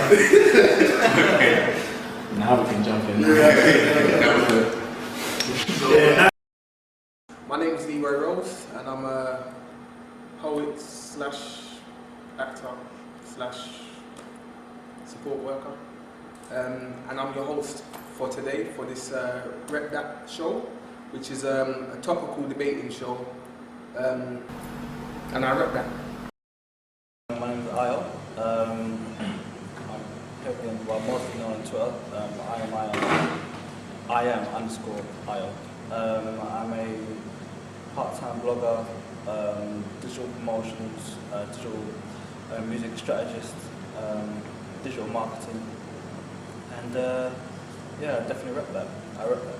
Okay. Now we can jump in. My name is Leeroy Rose, and I'm a poet slash actor slash support worker. And I'm your host for today for this Rep Dat Show, which is a topical debating show. And I rep that. My name is Ayo. I'm mostly known on Twitter. I am _ Ayo. I'm a part-time blogger, digital promotions, digital music strategist, digital marketing, and yeah, definitely rep that. I rep that.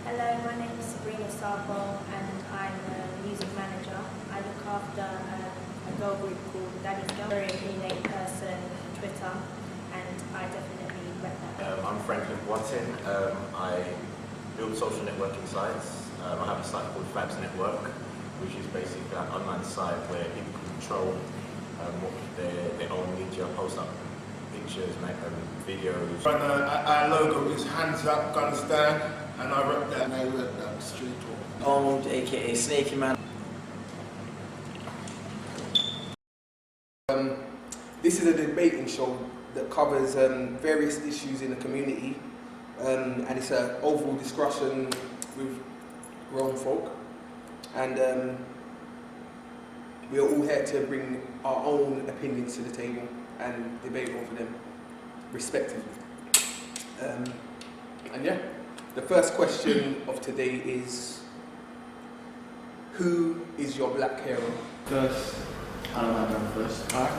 Hello, my name is Sabrina Sabo and I'm a music manager. I look after a girl group called Daddy's Girl. Very innate person on Twitter, and I definitely rep that. I'm Franklin Watson. I build social networking sites. I have a site called Fabs Network, which is basically an online site where people can control their own media, post up pictures, videos. Our logo is hands up, guns down, and I rep that. And I rep that street talk. Arnold, aka Snaky Man. This is a debating show that covers various issues in the community, and it's an overall discussion with grown folk, and we are all here to bring our own opinions to the table and debate over them respectively. And yeah, the first question of today is, who is your black hero? First, I don't mind going first. Alright.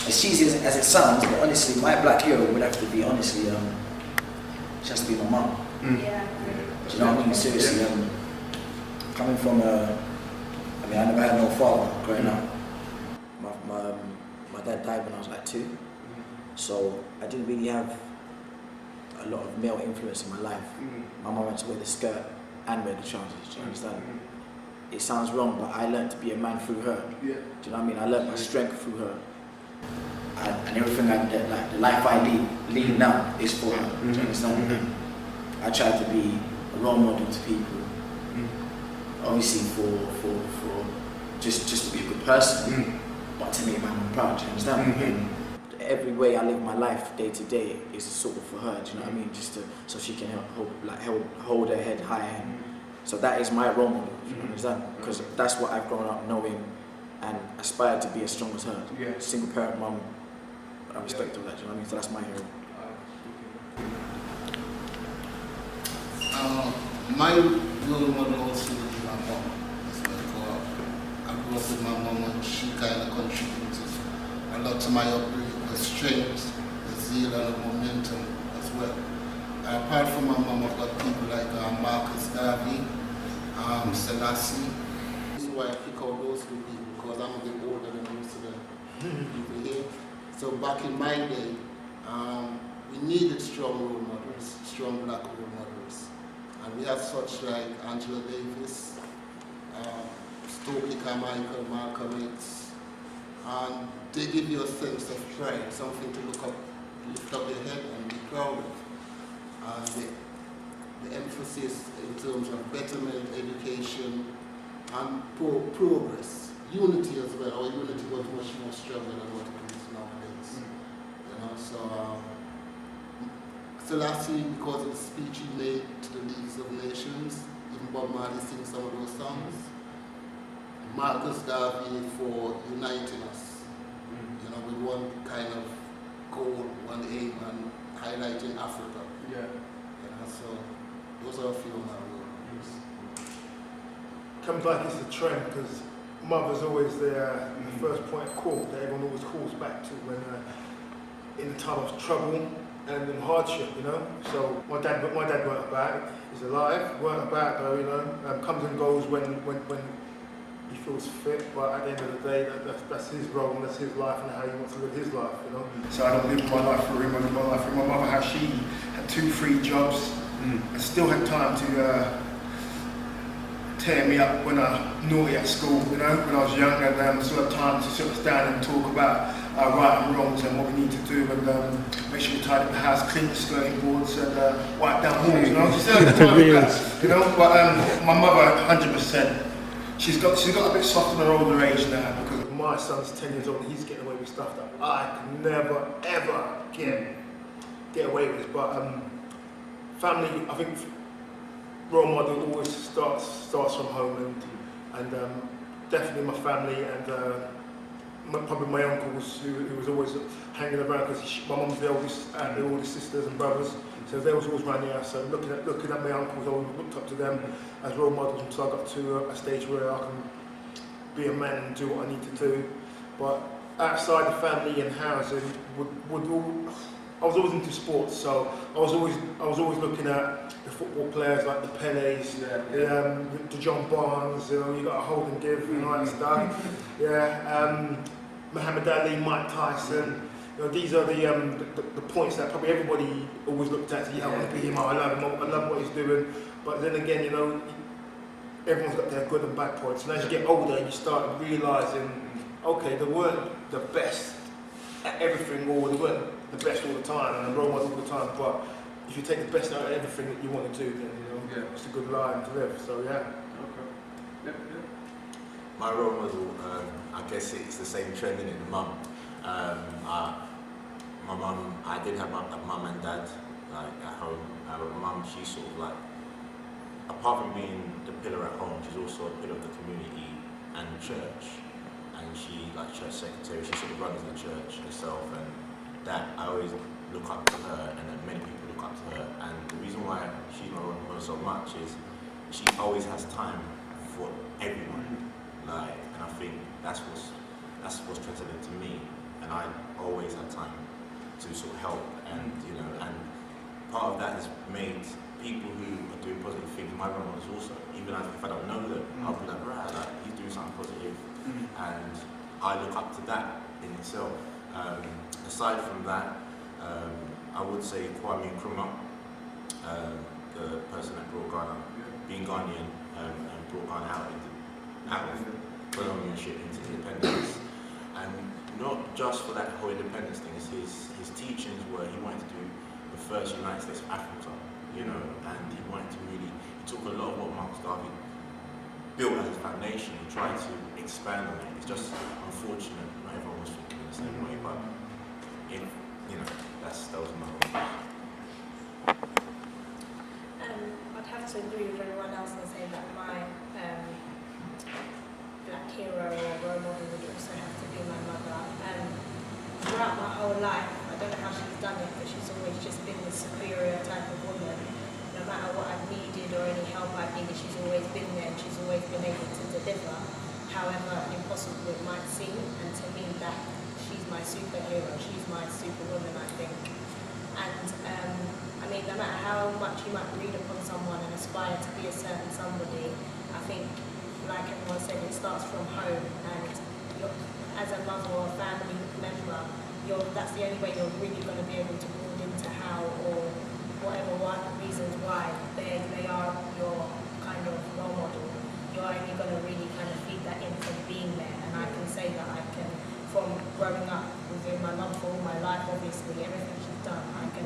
As cheesy as it sounds, but honestly, my black hero would have to be, honestly, she has to be my mum. Yeah. Do you know what I mean? Seriously, coming from I never had no father growing up. My dad died when I was like 2, so I didn't really have a lot of male influence in my life. My mum had to wear the skirt and wear the trousers, do you understand? It sounds wrong, but I learned to be a man through her. Yeah. Do you know what I mean? I learned my strength through her. And everything like the life I lead now is for her. Do you understand? I try to be a role model to people. Obviously for just to be a good person, but to make my mum proud, do you understand? Every way I live my life day to day is sort of for her, do you know what I mean? Just so she can hold her head high. So that is my role model, do you understand? Because that's what I've grown up knowing and aspired to be as strong as her. Yeah. Single parent mum, I respect all that, do you know what I mean? So that's my hero. My role model also is my mom. That's where I grew up. I grew up with my mom, and she kind of contributed a lot to my upbringing, the strength, the zeal, and the momentum as well. Apart from my mom, I've got people like Marcus Garvey, Selassie. This is why I pick out those two people, because I'm a bit older than most of the people here. So back in my day, we needed strong role models, strong black role models. And we have such like Angela Davis, Stokely Carmichael, Malcolm X, and they give you a sense of pride, something to look up, lift up your head and be proud of. And the emphasis in terms of betterment, education, and progress, unity as well. Our unity was much more stronger than what it is nowadays. You know, so Selassie, because of the speech he made to the League of Nations, even Bob Marley sings some of those songs. Marcus Garvey for uniting us, you know, with one kind of goal, one aim, and highlighting Africa. Yeah. You know, so those are a few of my roles. Comes like it's a trend because mother's always the first point of call that everyone always calls back to when in the time of trouble and in hardship, you know. So my dad weren't about. He's alive, weren't about though, you know. Comes and goes when he feels fit, but at the end of the day, that's his role and that's his life and how he wants to live his life, you know. So I don't live my life for him, I live my life for my mother, how she had 2-3 jobs and still had time to tear me up when I'm naughty at school, you know, when I was young, and still have time to sit us down and talk about right and wrongs and what we need to do, and make sure we tidy up the house, clean the skirting boards, and wipe down walls, you know. She still has time with that, you know. But my mother, 100%, she's got a bit soft in her older age now, because my son's 10 years old and he's getting away with stuff that I could never ever get away with. But family, I think role model always starts from home, and definitely my family, and probably my uncles who was always hanging around, because my mum's the oldest, and the oldest sisters and brothers, so they was always around the house. So looking at my uncles, I always looked up to them as role models until I got to a stage where I can be a man and do what I need to do. But outside the family and housing, I was always into sports, so I was always looking at the football players like the Pelés, the John Barnes, you know, you got a hold and give and all that stuff. Muhammad Ali, Mike Tyson. You know, these are the points that probably everybody always looked at. I want to be him. I love him. I love what he's doing. But then again, you know, everyone's got their good and bad points. And as you get older, you start realising, okay, they weren't the best at everything, or they weren't the best all the time, and the role model all the time. But if you take the best out of everything that you want to do, then you know, it's a good life to live. So yeah. Okay. My role model, I guess it's the same trend in the mum. My mum, I did have my mum and dad like at home. My mum, she's sort of like, apart from being the pillar at home, she's also a pillar of the community and church. And she, like church secretary, she sort of runs the church herself, and that I always look up to her, and that many people look up to her. And the reason why she's my role model so much is she always has time for everyone. Like, and I think that's what's transcendent to me. And I always have time to sort of help, and you know, and part of that has made people who are doing positive things my role models also. Even if I don't know them, I'll be like, right, like he's doing something positive, and I look up to that in itself. Aside from that, I would say Kwame Nkrumah, the person that brought Ghana, being Ghanaian, and brought Ghana out of colonialship into independence. And not just for that whole independence thing, his teachings were he wanted to do the first United States of Africa, you know, and he wanted to really, he took a lot of what Marcus Garvey built as his foundation and tried to expand on it. It's just unfortunate not everyone was thinking in the same way, but you know, that was my role. I'd have to agree with everyone else and say that my black hero or role model would also have to be my mother. Throughout my whole life, I don't know how she's done it, but she's always just been the superior type of woman. No matter what I've needed or any help I've needed, she's always been there and she's always been able to deliver. However impossible it might seem, and to me that she's my superhero, she's my superwoman, I think. And I mean, no matter how much you might read upon someone and aspire to be a certain somebody, I think, like everyone said, it starts from home, and as a mother or a family member, that's the only way you're really going to be able to build into how or whatever reasons why they are your kind of role model. You're only going to really kind of feed that in from being there. And I can say that I can, from growing up with my mum for all my life, obviously, everything she's done, I can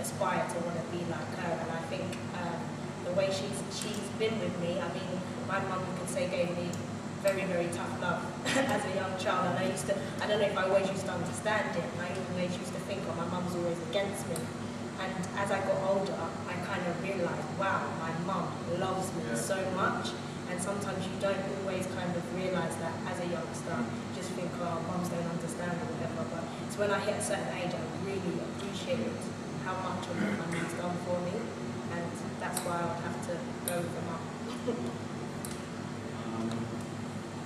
aspire to want to be like her. And I think the way she's been with me, I mean, my mum, you could say, gave me very, very tough love as a young child. And I don't know if I always used to understand it, and I always used to think, oh, my mum's always against me. And as I got older, I kind of realised, wow, my mum loves me so much. And sometimes you don't always kind of realise that as a youngster. You just think, oh, mums don't understand or whatever. But it's when I hit a certain age, I really appreciated how much of what my mum's done for me. And that's why I would have to go with the mum.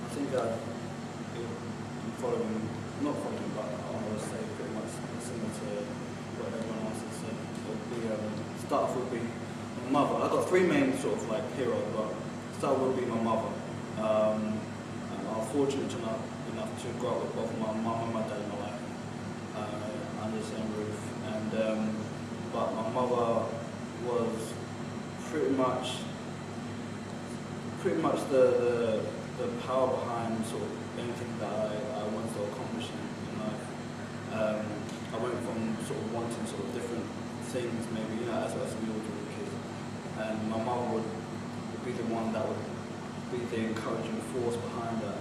I think that not following, but I would say pretty much similar to what everyone else has said. Start off would be my mother. I've got three main sort of like heroes, but start would be my mother. And I'm fortunate enough to grow up with both my mum and my dad in my life under the same roof. And but my mother was pretty much pretty much the power behind sort of anything that I want to accomplish in life. I went from sort of wanting sort of different things, maybe, you know, as we all do with kids. And my mum would be the one that would be the encouraging force behind that.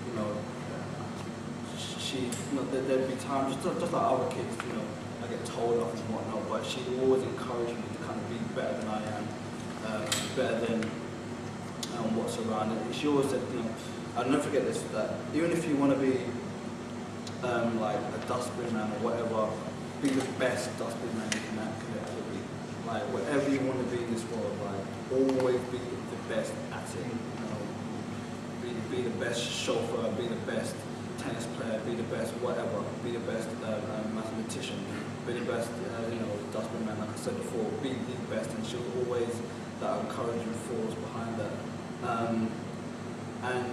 You know, there'd be times, just like other kids, you know, I get told off and whatnot, but she always encouraged me to kind of be better than I am, better than what's around it. She always said, you know, I'll never forget this, that even if you want to be like a dustbin man or whatever, be the best dustbin man you can ever be. Like, whatever you want to be in this world, like, always be the best at it, you know, be the best chauffeur, be the best tennis player, be the best whatever, be the best mathematician, be the best, you know, dustbin man, like I said before, be the best, and she was always that encouraging force behind that. And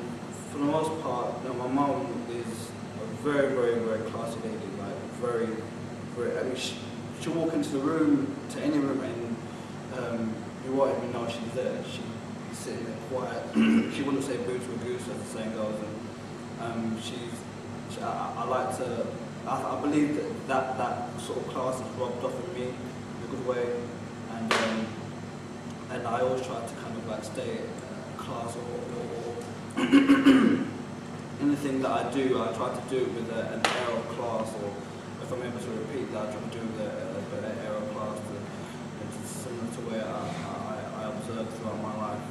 for the most part, you know, my mum is a very, very, very classy lady, like very, very, I mean, she'll walk into the room, to any room, and you won't even know she's there. She'd be sitting there quiet. She wouldn't say boo to a goose, as the saying goes. And I like to, I believe that sort of class is rubbed off in me in a good way. And I always try to kind of like stay class or anything that I do, I try to do it with an air of class, or if I'm able to repeat that, I try to do it with an air of class. It's similar to where I observed throughout my life.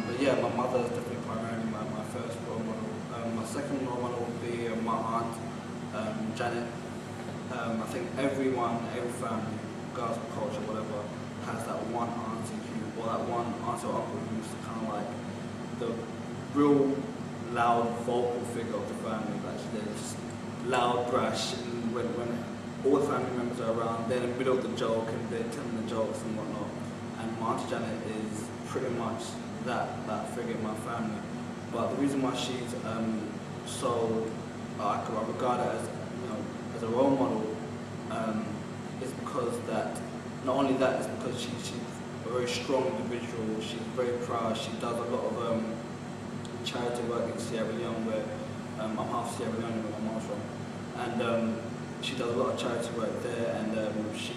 But yeah, my mother is definitely primarily my first role model. My second role model would be my aunt, Janet. I think every family, regardless of culture, whatever, has that one auntie or that one auntie or uncle who's kind of like the real loud vocal figure of the family. Like, they're just loud, brash, and when all the family members are around, they're in the middle of the joke and they're telling the jokes and whatnot. And my auntie Janet is pretty much that figure in my family. But the reason why she's so I regard her as, you know, as a role model is because that not only that, is because she's a very strong individual. She's very proud. She does a lot of charity work in Sierra Leone, where I'm half Sierra Leone, where my mom's from, and she does a lot of charity work there. And she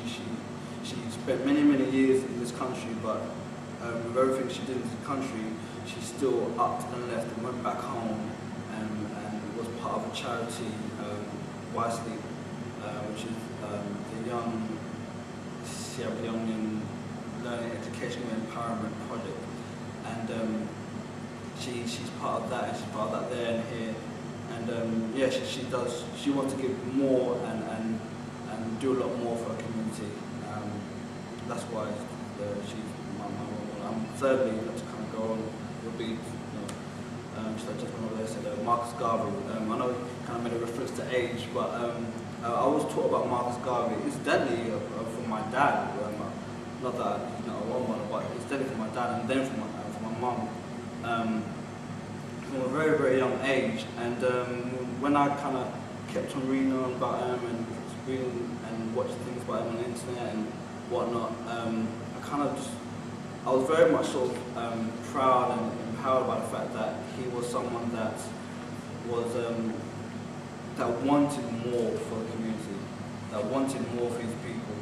spent many years in this country, but with everything she did in this country, she still upped and left and went back home and was part of a charity, Wisely, which is the Young Sierra Leonean Learning Educational Empowerment Project. And she's part of that, and she's part of that there and here. And yeah, she wants to give more and do a lot more for her community. That's why she's my role. Thirdly, to kind of go on, would be, just one of said, Marcus Garvey. I know you kind of made a reference to age, but I was taught about Marcus Garvey. Incidentally, from my dad. Not that he's not a role model, but incidentally from my dad, and then from my mum. From a very, very young age. And when I kind of kept on reading on about him and reading and watching things about him on the internet and whatnot, I was very much sort of proud and empowered by the fact that he was someone that was that wanted more for the community, that wanted more for his people,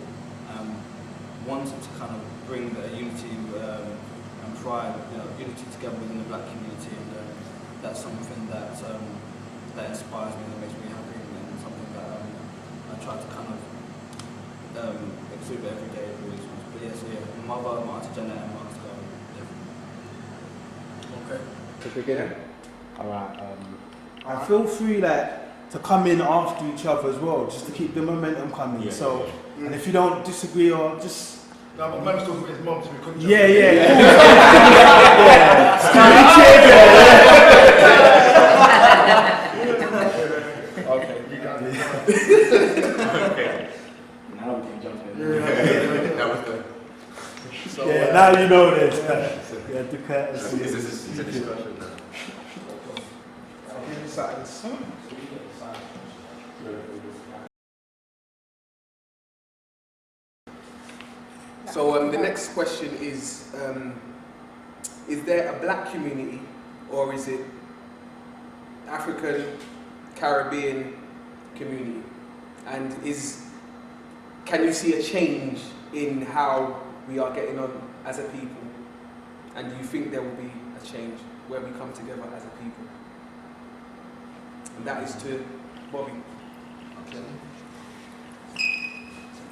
wanted to kind of bring the unity and pride, unity together within the black community, and that's something that inspires me, that makes me happy, and something that I try to kind of exhibit every day, every week. But yes, my mother, my auntie Janet, and Marcus Garvey, definitely. Okay. To begin. Alright, and feel free to come in after each other as well, just to keep the momentum coming. Yeah, so, and if you don't disagree or just... No, but man's talking with his mum, so we couldn't Yeah. Okay, you got it. Okay. Now we can jump in. That was the. So, now you know this. Yeah, the courtesy. It's a discussion now. So the next question is, is there a black community, or is it African, Caribbean community? And can you see a change in how we are getting on as a people? And do you think there will be a change where we come together as a people? And that is to Bobby. Okay.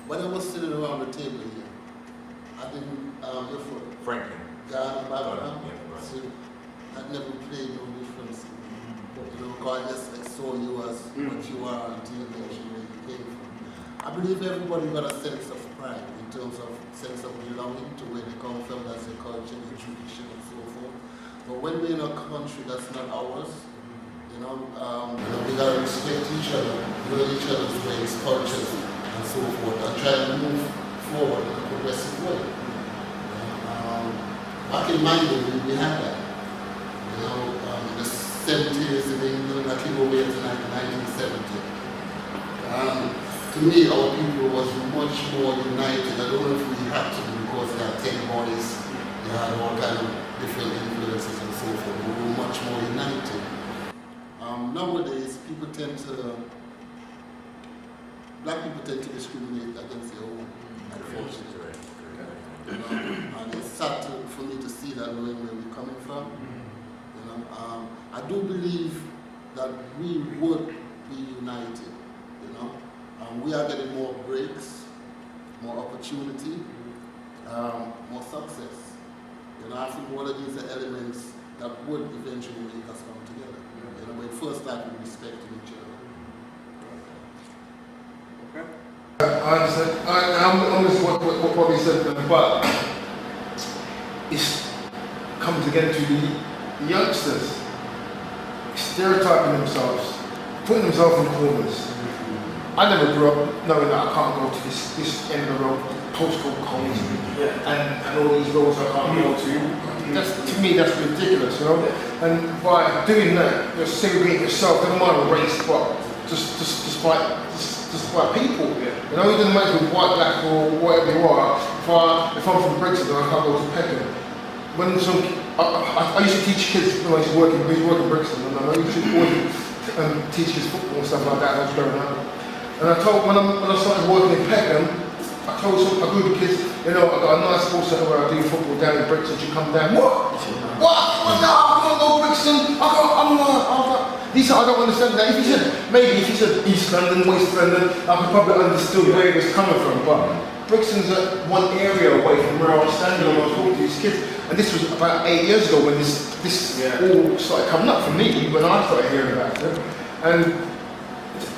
When I was sitting around the table here, I didn't, before Franklin. Ghana background, Yeah, right. so I never played no difference. But you know, God just saw you as what you are until you mentioned where you came from. I believe everybody got a sense of pride in terms of sense of belonging to where they come from, that's their culture, their tradition, and so forth. But when we're in a country that's not ours, you know, we gotta respect each other, learn each other's ways, cultures, and so forth, and try to move forward in a progressive way. Back in my day, we had that. You know, in the 70s in England, I came over here to 1970. To me, our people was much more united. I don't know if we had to because they had 10 boys, they had all kind of different influences and so forth. We were much more united. Nowadays, black people tend to discriminate against their own, unfortunately. You know, and it's sad for me to see that knowing where we're coming from. You know, I do believe that we would be united. You know, we are getting more breaks, more opportunity, more success. You know, I think one of these are elements that would eventually make us come together. You know, but first start with respecting each other. I understand. I'm just what Bobby said, but it's coming together to the youngsters stereotyping themselves, putting themselves in corners. I never grew up knowing that I can't go to this end of the road, postcode codes, and all these roads I can't go to. To me, that's ridiculous, you know. And by doing that, you're segregating yourself. Never mind race, but just by people. You know, it doesn't matter if you're white, black, or whatever you are. If I'm from Brixton and I can't go to Peckham, I used to teach kids when I used to work in Brixton, and I used to always teach kids football and stuff like that. I was growing up, and I told when I started working in Peckham, I told a group of kids, you know, I got a nice sports centre where I do football down in Brixton. You come down, what? No, I can't go Brixton. I'm not. He said, I don't understand that. If he said East London, West London, I could probably understood where he was coming from. But Brixton's one area away from where I was standing when I was talking to these kids. And this was about 8 years ago when this all started coming up for me, when I started hearing about it. And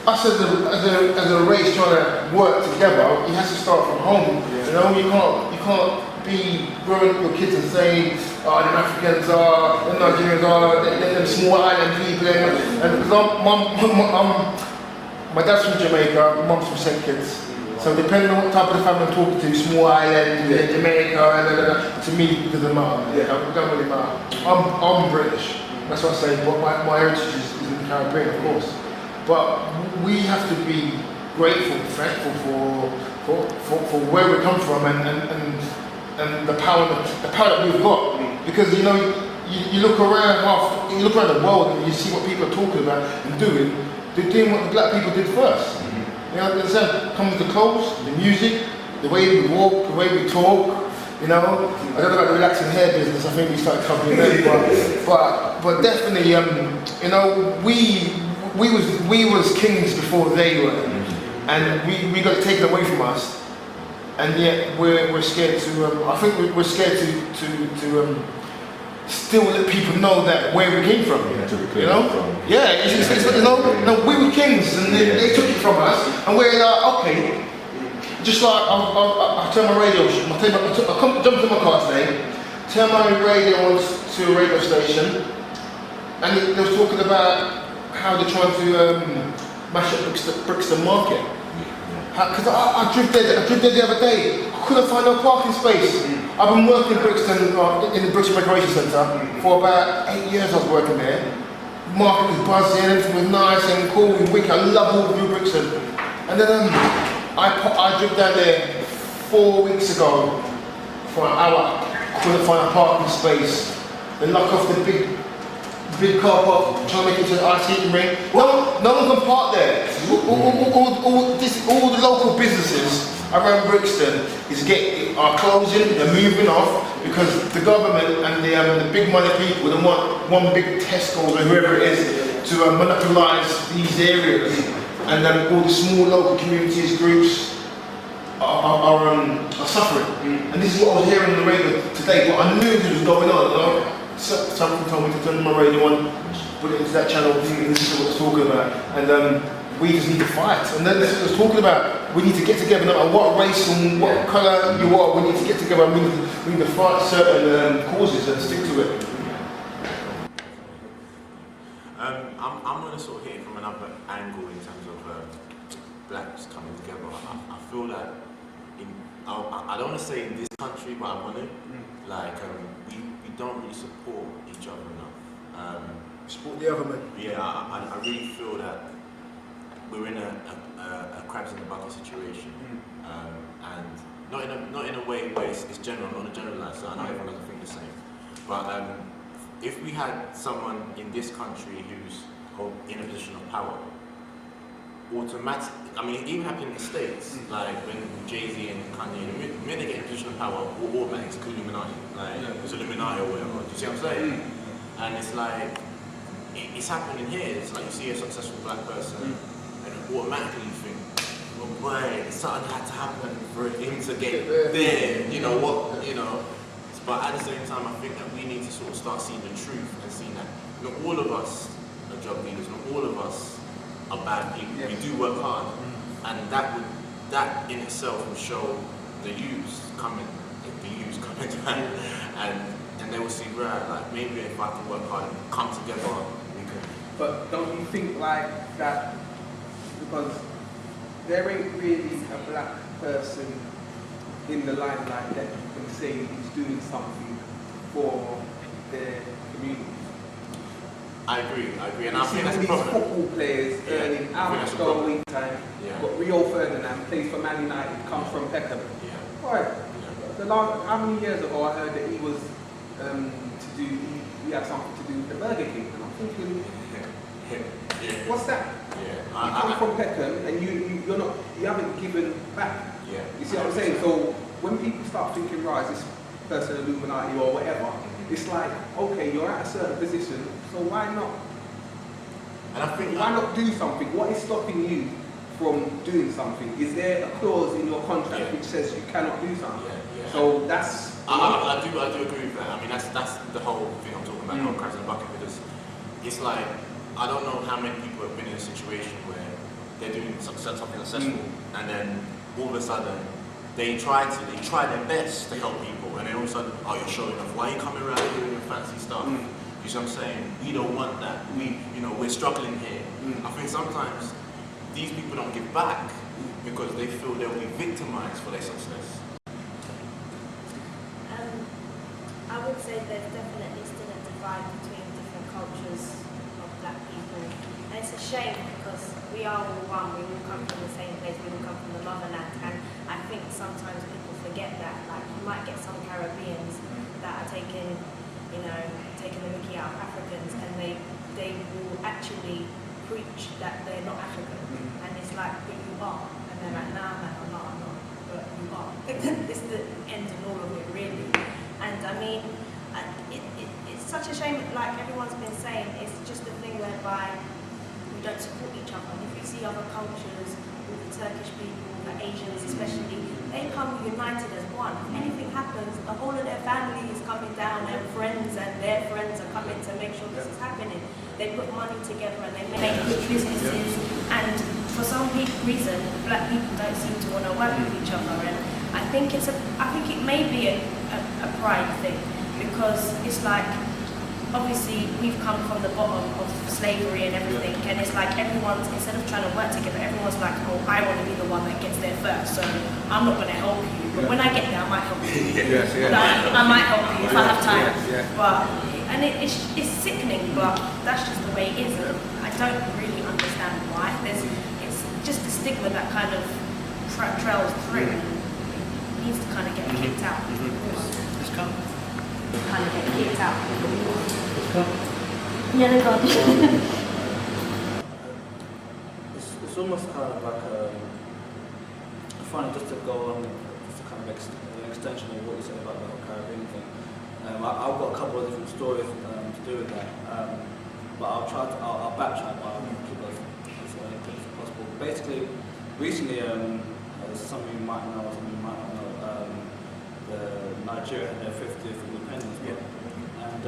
us as a race trying to work together, you have to start from home. You know, you can't be growing up with kids and saying, oh, the Africans are, the Nigerians are, them small island people. And because my dad's from Jamaica, mum's from St. Kitts. So depending on what type of the family I'm talking to, small island, Jamaica, to me it doesn't matter. It don't really matter. I'm British, that's what I say, but my heritage is in the Caribbean, of course. But we have to be grateful, thankful for where we come from and the power that we've got. Because you know, you look around the world and you see what people are talking about and doing. They're doing what the black people did first. You know, understand? Comes the clothes, the music, the way we walk, the way we talk. You know, I don't know about the relaxing hair business. I think we started covering that, but definitely, you know, we was kings before they were, and we got taken away from us, and yet we're scared to. I think we're scared to still let people know that where we came from. You know, it's, you know, we were kings, and they took it from us, and we're like, okay. Just like I turned my radio, I jumped in my car today, turned my radio on to a radio station, and they was talking about how they're trying to mash up Brixton Market. Because I drove there the other day, I couldn't find no parking space. I've been working in Brixton, in the Brixton Recreation Centre, for about 8 years I was working there. The market was buzzing, everything was nice and cool and wicked. I love all of New Brixton. And then I drove down there 4 weeks ago for an hour. Couldn't find a parking space. They knock off the big car park, trying to make it to the ice skating rink. No one can park there. All the local businesses around Brixton are closing, they're moving off because the government and the big money people don't want one big Tesco's or whoever it is to monopolise these areas, and then all the small local communities, groups are suffering. And this is what I was hearing on the radio today, but I knew this was going on. Something told me to turn my radio on, put it into that channel, and this is what it's talking about. And we just need to fight. And then this is what it's talking about. We need to get together, no matter what race and what colour you are, we need to get together and we need to fight certain causes and stick to it. I'm going to sort of hit it from another angle in terms of blacks coming together. I feel that I don't want to say in this country, but I want to. Like, we don't really support each other enough. Support the other man. Yeah, I really feel that we're in a crabs in the bucket situation, and not in a way where it's general, not a generalised. So I know everyone doesn't think the same, but if we had someone in this country who's in a position of power, automatically, I mean, it even happened in the States, like when Jay-Z and Kanye, the minute they get in a position of power, all banks, Illuminati, like it's Illuminati or whatever. Do you see what I'm saying? And it's like it's happening here. It's like you see a successful black person, and automatically you think, well, boy, something had to happen for him to get there. You know what? You know. But at the same time, I think that we need to sort of start seeing the truth and seeing that not all of us are drug dealers, not all of us are bad people. We do work hard, and that in itself will show the youths coming down, and they will see, right, like maybe if I can work hard and come together, we can. But don't you think like that, because there ain't really a black person in the limelight that you can say is doing something for their community? I agree, and You I see think all that's a these problem. football players earning how much goal week time. Got Rio Ferdinand, plays for Man United, comes from Peckham. Right. How many years ago I heard that he was he had something to do with the Burger King, and I'm thinking, what's that? You come from Peckham and you haven't given back. You see what I'm saying? So when people start thinking, right, this person Illuminati or whatever, it's like, okay, you're at a certain position, so why not? And I think why not do something? What is stopping you from doing something? Is there a clause in your contract which says you cannot do something? So that's. I do agree with that. I mean, that's the whole thing I'm talking about, not crabs in the bucket, because it's like, I don't know how many people have been in a situation where they're doing something successful, and then all of a sudden they try their best to help people, and then all of a sudden, oh, you're showing off. Why are you coming around doing your fancy stuff? You see what I'm saying? We don't want that. We're struggling here. I think sometimes these people don't give back because they feel they'll be victimized for their success. I would say there's definitely still a divide between different cultures of black people. And it's a shame because we are all one, we all come from the same place, we all come from the motherland. And I think sometimes people forget that. Like, you might get some Caribbeans that are taking the mickey out of Africans, and they will actually preach that they're not African. And it's like, but you are. And they're like, nah, man, I'm not, but you are. It's the end of all of it, really. And I mean, it's such a shame, like everyone's been saying, it's just a thing whereby we don't support each other. And if you see other cultures, all the Turkish people, the Asians especially, they come united as one. If anything happens, the whole of their family is coming down, their friends and their friends are coming to make sure this is happening. They put money together and they make good businesses. And for some reason, black people don't seem to want to work with each other. And I think it may be a pride thing, because it's like, obviously we've come from the bottom of slavery and everything, and it's like everyone's, instead of trying to work together, everyone's like, oh, I want to be the one that gets there first, so I'm not going to help you, but when I get there I might help you. I might help you if I have time. But it's sickening, but that's just the way it is. I don't really understand why. It's just the stigma that kind of trails through. Needs to kind of get kicked out. Let's come. kind of get kicked out. Yeah, they're gone. It's almost kind of like funny just to go on, just to kind of an extension of what you said about the whole Caribbean thing. I've got a couple of different stories to do with that, but I'll backtrack, but I'll keep those as quick as possible. Basically, recently, this is something you might know, something you might not know, Nigeria had their 50th independence, and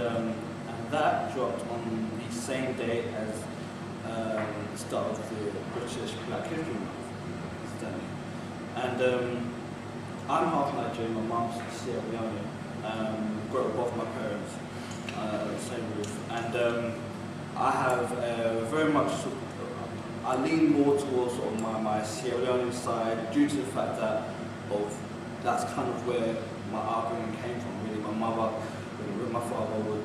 that dropped on the same day as the start of the British Black History Month, incidentally. And I'm half Nigerian, my mum's Sierra Leone. Grew up with both my parents under the same roof, and I have very much I lean more towards sort of my Sierra Leone side due to the fact that that's kind of where my upbringing came from. Really, my mother, with my father, would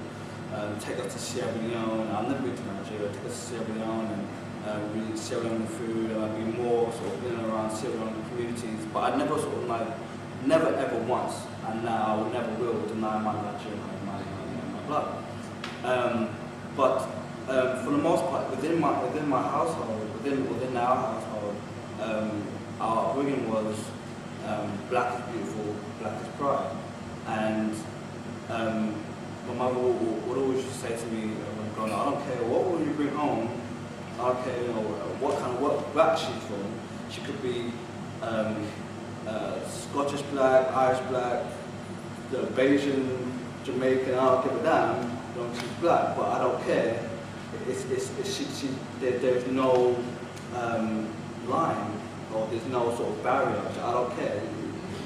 take us to Sierra Leone. I've never been to Nigeria. Take us to Sierra Leone and we eat Sierra Leone food, and I'd be more sort of in and around Sierra Leone communities. But I never sort of never ever once, and now I never will deny my Nigerian my blood. But for the most part, within my household, within our household, our upbringing was black is beautiful, black is pride, and my mother would always just say to me when growing up, I don't care what will you bring home, I don't care what black she's from. She could be Scottish black, Irish black, Belgian, Jamaican, I don't give a damn, she's black, but I don't care. There's no line, or there's no sort of barrier. I don't care.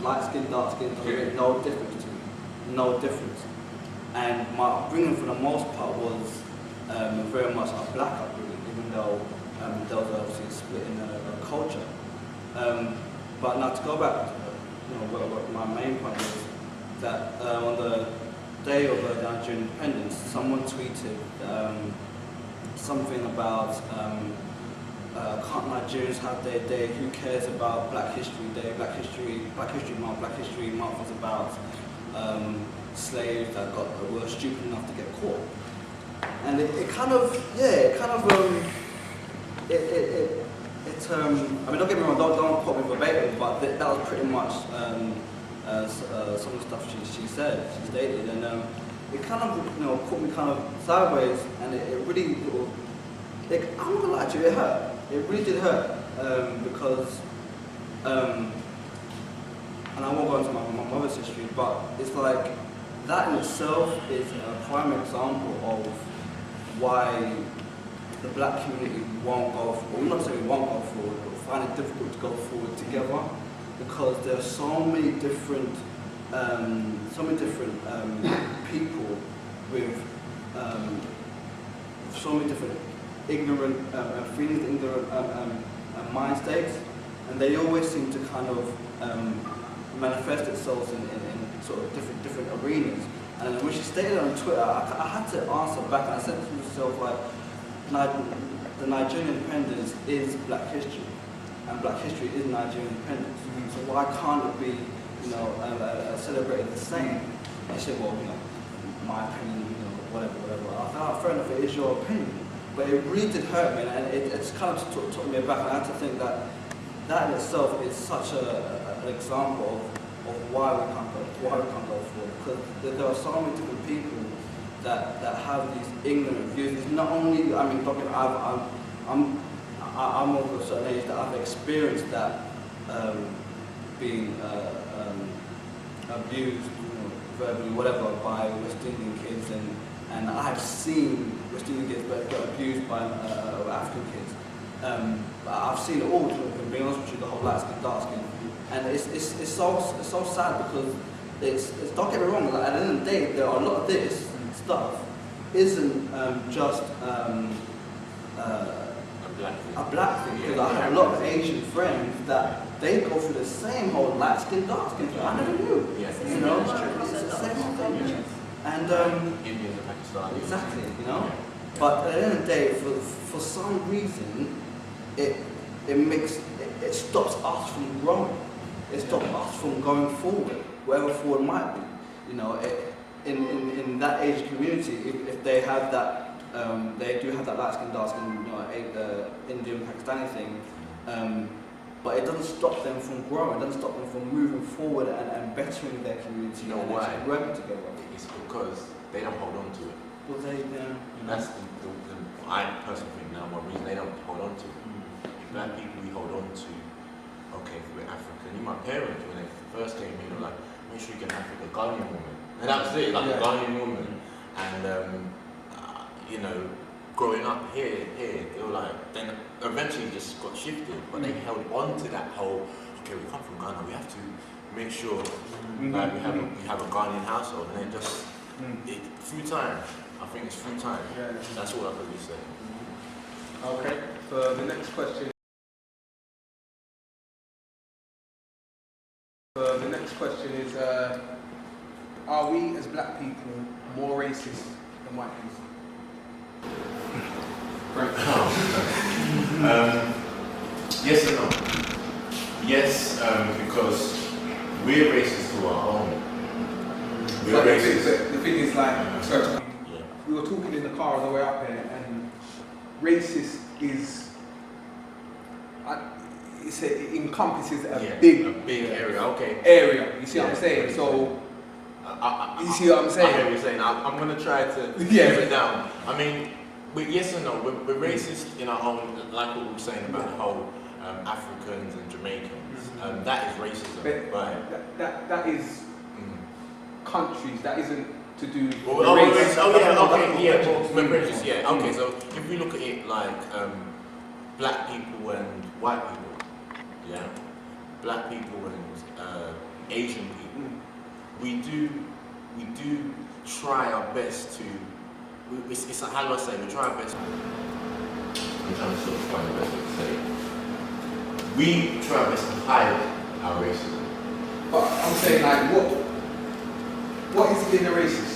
Light skin, dark skin, no difference to me. No difference. And my upbringing for the most part was very much a black upbringing, even though there was obviously a split in a culture. But now to go back, what my main point was that on the day of Nigerian independence, someone tweeted something about can't Nigerians have their day? Who cares about Black History Day? Black History Month. Black History Month was about slaves that were stupid enough to get caught. And I mean, don't get me wrong, don't quote me verbatim, but that was pretty much some of the stuff she stated, and it kind of caught me kind of sideways, and it really, I'm not gonna lie to you, it hurt. It really did hurt because, and I won't go into my mother's history, but it's like that in itself is a prime example of why the black community won't go forward. Well, not saying won't go forward, but find it difficult to go forward together because there are so many different people with so many different ignorant feelings, ignorant mind states, and they always seem to kind of manifest themselves in sort of different arenas. And when she stated on Twitter, I had to answer back, and I said to myself, like, the Nigerian independence is Black history, and Black history is Nigerian independence. Mm-hmm. So why can't it be, celebrated the same? And she said, well, my opinion, whatever. I thought, fair enough, it is your opinion, but it really did hurt me, and it's kind of took me aback. And I had to think that in itself is such an example of why we can't go forward, because there are so many different people that have these ignorant views. It's not only, I'm of a certain age that I've experienced that being abused, verbally, whatever, by West Indian kids, and I've seen West Indian kids get abused by African kids. I've seen it all, to be honest with you, the whole light skin, dark skin, and it's so sad because it's don't get me wrong, like, at the end of the day, there are a lot of this stuff isn't just a black thing, because I have a lot of Asian friends that they go through the same whole light skin, dark skin thing. I never knew. Yes, it's the same thing. And Indians and Pakistanis. Exactly, But at the end of the day, for some reason, it stops us from growing. It stops us from going forward, wherever forward might be. in that Asian community, if they have that, they do have that light skin, dark skin, Indian, Pakistani thing, but it doesn't stop them from growing. It doesn't stop them from moving forward and bettering their community. You know and why? actually working together. It's because they don't hold on to it. Well, That's I personally think now one reason they don't hold on to it. Black people, we hold on to, okay, if we're African. My parents, when they first came here, they were like, make sure you get an African Ghanaian woman. And that was it, like a Ghanaian woman. And, you know, growing up here, they were like, then eventually just got shifted, but they held on to that whole, okay, we come from Ghana, we have to make sure that we have a Ghanaian household. And then just, through time, I think it's through time. Yeah. That's all I could really say. Okay, so the next question. The next question is, are we as black people more racist than white people? Yes and no. Yes, because we're racist to our own. We're But racist. the thing is, like, sorry, Yeah. we were talking in the car on the way up here, and racist is, it encompasses a big area. Okay. area. You see what I'm saying? So, you see what I'm saying? I hear what you're saying. I'm going to try to Yeah. get it down. I mean, yes and no. We're racist in our own, like what we were saying about the whole Africans and Jamaicans. That is racism. But that is countries. That isn't to do with race. race. Yeah. Okay, so if we look at it like black people and white people, yeah, black people and Asian people, we do try our best to. It's how do I say? We try our best. I'm trying to sort of find the best way to say it. We try our best to hide our racism. But I'm saying, like, what is being a racist?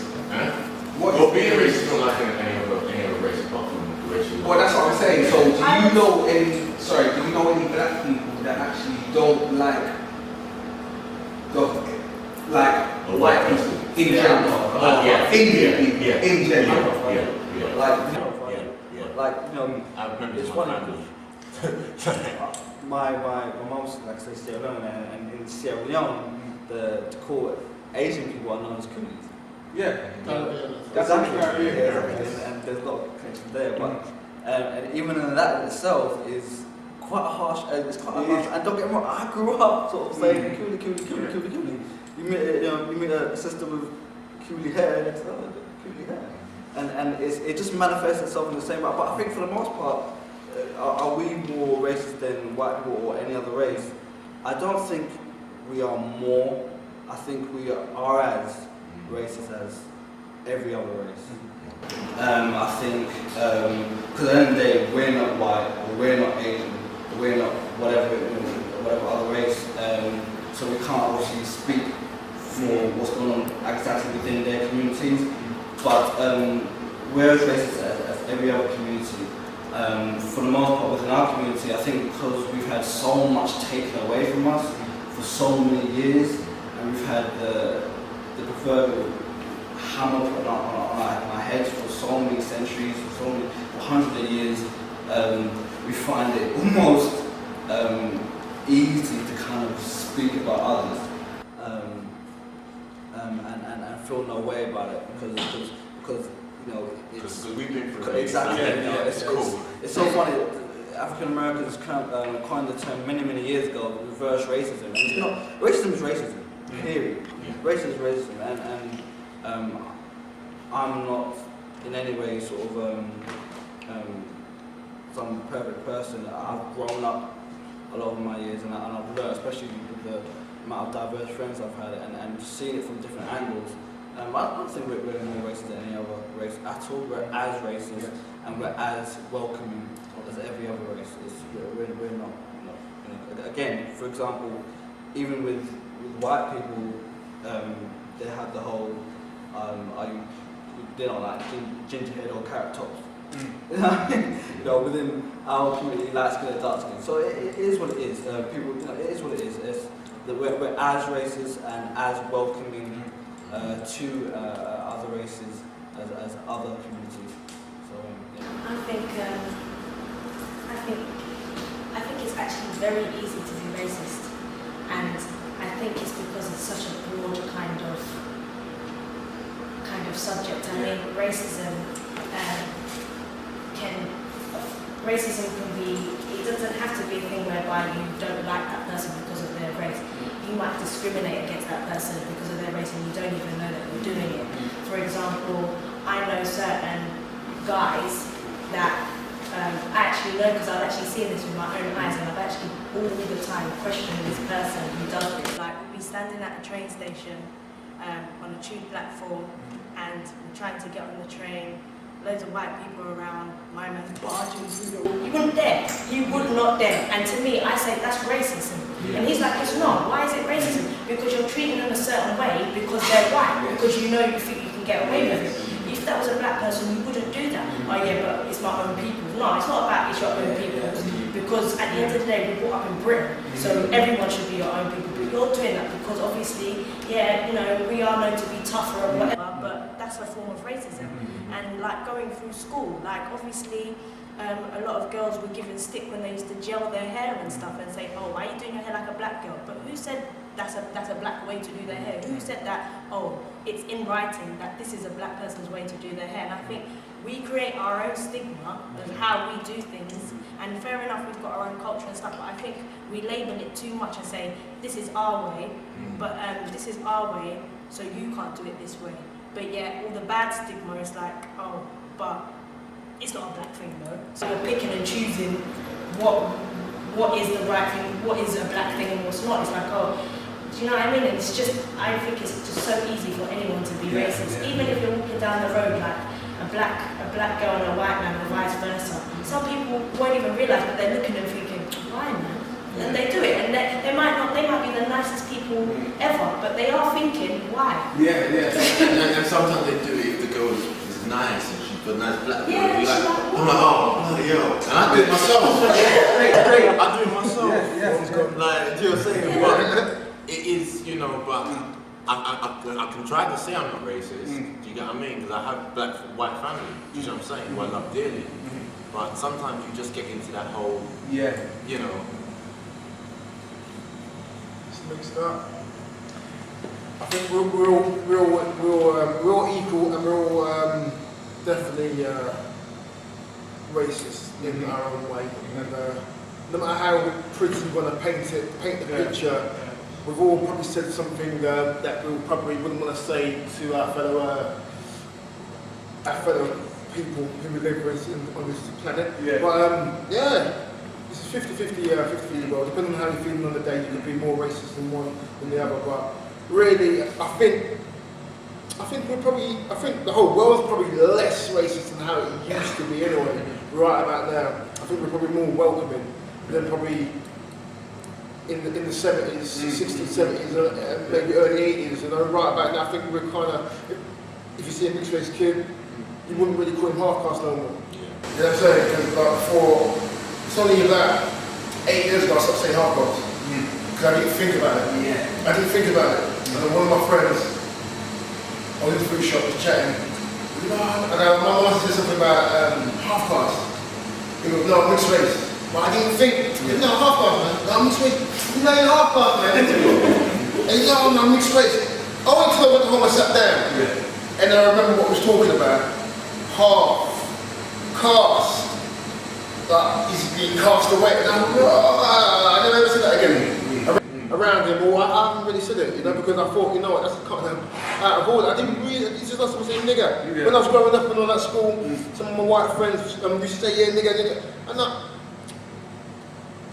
Well, being a racist is not like any other race apart from racial. Well, that's what I'm saying. So, do you know any black people that actually don't like white people in general? Indian people in general. I remember it's my funny. family. My mom's like I say Sierra Leone, and in Sierra Leone, to call Asian people are known as coolies. Yeah. That's exactly. And there's a lot of connection there, but and even in that in itself is quite a harsh. It's quite a harsh. And don't get me wrong, I grew up sort of saying coolie. You meet a sister with coolie hair, and it's coolie hair, and it just manifests itself in the same way. But I think for the most part, are we more racist than white people or any other race? I don't think we are more. I think we are as racist as every other race. I think, because at the end of the day, we're not white, or we're not Asian, or we're not whatever other race, so we can't obviously speak for what's going on exactly within their communities, but we're as racist as every other community. For the most part within our community, I think because we've had so much taken away from us for so many years, and we've had the proverbial hammer put on our heads for so many centuries, for hundreds of years, we find it almost easy to kind of speak about others and feel no way about it because you know it's we've been through it. exactly. It's cool. It's so funny. African Americans coined the term many years ago, reverse racism. And it's not, racism is racism. Period. Racism is racism, and I'm not in any way sort of some perfect person. I've grown up a lot of my years, and I've learned, especially with the amount of diverse friends I've had, and seeing it from different angles. I don't think we're more racist than any other race at all. We're as racist and we're as welcoming as every other race. We're not. Again, for example, even with white people, they have the whole they don't like ginger head or carrot tops. You know, within our community, light skin and dark skin. So it is what it is. People, it is what it is. It's that we're as racist and as welcoming to other races as other communities. So yeah. I think it's actually very easy to be racist, and I think it's because it's such a broad kind of subject. I mean, racism can be. It doesn't have to be a thing whereby you don't like that person because of their race. You might discriminate against that person because of their race, and you don't even know that you're doing it. For example, I know certain guys that I actually know because I've actually seen this with my own eyes, and I've actually all the time questioned this person who does this. Like, we'll be standing at a train station on a tube platform, and we're trying to get on the train. Loads of white people around, my man's barging through the wall. You wouldn't dare. You would not dare. And to me, I say that's racism. And he's like, it's not. Why is it racism? Because you're treating them a certain way because they're white, because you know you think you can get away with it. If that was a black person, you wouldn't do that. Oh yeah, but it's my own people. No, it's not about it's your own people. Because at the end of the day, we're brought up in Britain, so everyone should be your own people. But you're doing that because obviously, yeah, you know, we are known to be tougher or whatever, but that's a form of racism. And like going through school, like obviously a lot of girls were given stick when they used to gel their hair and stuff and say, oh, why are you doing your hair like a black girl? But who said that's a black way to do their hair? Who said that, oh, it's in writing that this is a black person's way to do their hair? And I think we create our own stigma of how we do things, and fair enough, we've got our own culture and stuff, but I think we label it too much and say, this is our way, but this is our way, so you can't do it this way. But yeah, all the bad stigma is like, oh, but it's not a black thing though. So you're picking and choosing what is the right thing, what is a black thing and what's not. It's like, oh, do you know what I mean? And it's just, I think it's just so easy for anyone to be racist. Even if you're walking down the road like a black girl and a white man or vice versa. Some people won't even realise, but they're looking and thinking, why man? And they do it, and they might be the nicest people ever, but they are thinking, why? Yeah. And sometimes they do it if the girl is nice and she's got a nice black girl. Yeah, like, I'm like, oh, bloody hell. And I do it myself. I do it myself. Like, do you know what I'm saying? But it is, you know, but I can try to say I'm not racist. Do you get what I mean? Because I have white family, you know what I'm saying, who I love dearly. But sometimes you just get into that whole, you know. Mixed up. I think we're all equal, and we're all definitely racist in our own way. And no matter how pretty we want to paint the picture, we've all probably said something that we probably wouldn't want to say to our fellow people who we live with on this planet. But it's a 50-50 world. Depending on how you're feeling on the day, you could be more racist than one than the other. But really, I think the whole world's probably less racist than how it used to be anyway. Right about now, I think we're probably more welcoming than probably in the 70s, 60s, 70s, maybe early 80s. You know, right about now, I think we're kind of. If you see a mixed race kid, you wouldn't really call him half caste no more. You know what I'm saying? Because it's only about 8 years ago I stopped saying half caste. Because I didn't think about it. I didn't think about it. And then one of my friends, I was in the food shop, was chatting. And my mum said something about half caste. He goes, no, mixed race. But I didn't think, no, half caste, man. No, mixed race. No, you're half caste, man. And he's like, oh, no, mixed race. I went to the home and sat down. And I remember what I was talking about. Half caste. That he's being cast away. And I never ever said that again. Around him, or I haven't really said it, you know, because I thought, you know what, that's kind of out of order. I didn't really, it's just like someone saying nigger. When I was growing up and all at school, some of my white friends used to say, yeah, nigger. And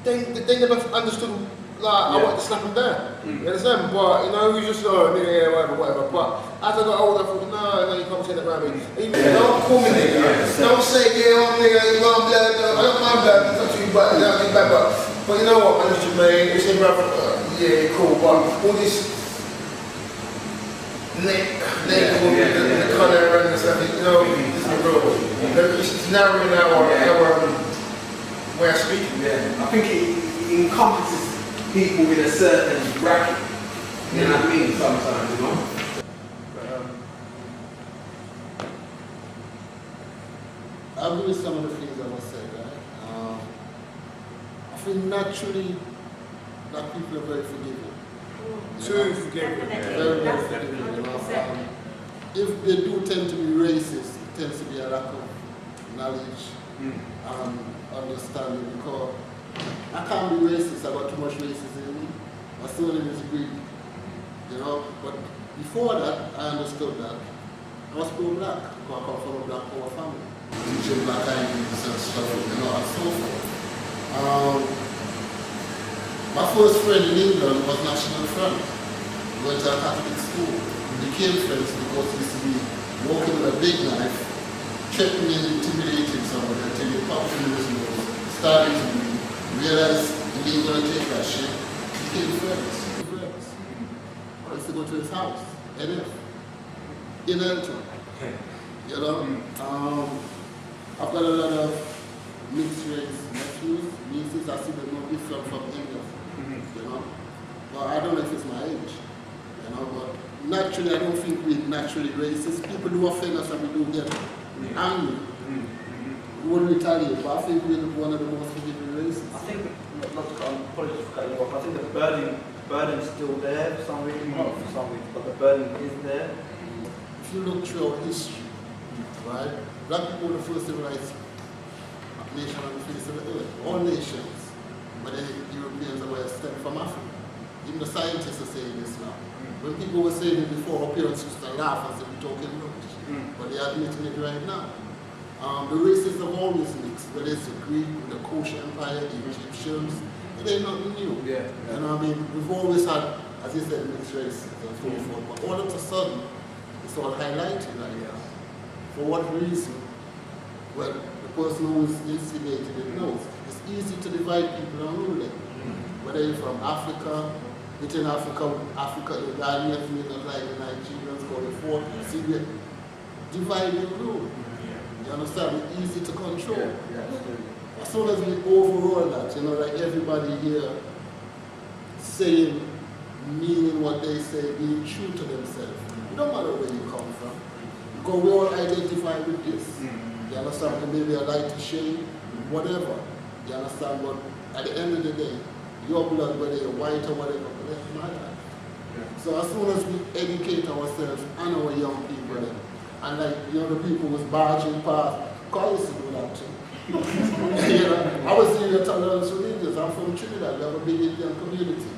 they never understood, like, I wanted to slap them down. You understand? But, you know, we just, oh, nigga, yeah, whatever. But as I got older, I thought, no, you can't say that around me. Even, don't call me nigga. Don't say, yeah, I'm nigga, you know, I'm black. I don't mind black, it's not too bad, it's not too bad, but you know what, man, it's Jamaine, it's in brother. Yeah, cool, but all this the colour and stuff, you know, this is real. It's narrowing our way of speaking. I think it encompasses people with a certain bracket. You know what I mean? Sometimes, you know. believe naturally that people are very forgiving. Too forgiving. Very, very forgiving. You know? If they do tend to be racist, it tends to be a lack of knowledge and understanding, because I can't be racist, I got too much racism in me. My surname is Greek, you know, but before that, I understood that I was pro-black, because I come from a black power family. Teaching black ideas and stuff, you know, and so forth. My first friend in England was National Front. We went to a Catholic school. We became friends because he used to be walking with a big knife, threatening and intimidating somebody until he popped in his nose, started to bleed, realized he didn't going to take that shit, became friends. I used to go to his house, NF, in Elton. You know? I've got a lot of mixed race nephews, nieces, I see them no different from England. You know? But I don't know if it's my age. You know, but naturally I don't think we're naturally racist. People do offend us and we do get angry. We wouldn't retaliate, but I think we're one of the most forgiving races. I think, not to cut on, apologies for cutting you off, I think the burden's still there for some reason, not for some reason, but the burden is there. If you look through our history, right, black people were the first civilized nation on the face of the earth. All nations, but the Europeans were stemmed from Africa. Even the scientists are saying this now. When people were saying it before, our parents used to laugh and say we're talking rubbish. But they're admitting it right now. The races have always mixed, whether it's the Greek, the Kosh Empire, the Egyptians, it ain't nothing new. Yeah. You know what I mean? We've always had, as you said, mixed races and so forth. But all of a sudden, it's all highlighted like that. For what reason? Well, the person who is instigated it knows. It's easy to divide people and rule them. Whether you're from Africa, within Africa, the Ghanaians may not like the Nigerians, go to fort, see, we divide and rule. You understand? It's easy to control. As soon as we overrule that, you know, like everybody here saying, meaning what they say, being true to themselves. It don't matter where you come from. Because we all identify with this. You understand? And maybe a light to shade, whatever. You understand? But at the end of the day, your blood, whether you're white or whatever, that's my life. So as soon as we educate ourselves and our young people, and like, you know, the people was barging past, because I used to do that too. You know, I was in the tolerance religious. I'm from Trinidad, we have a big Indian community.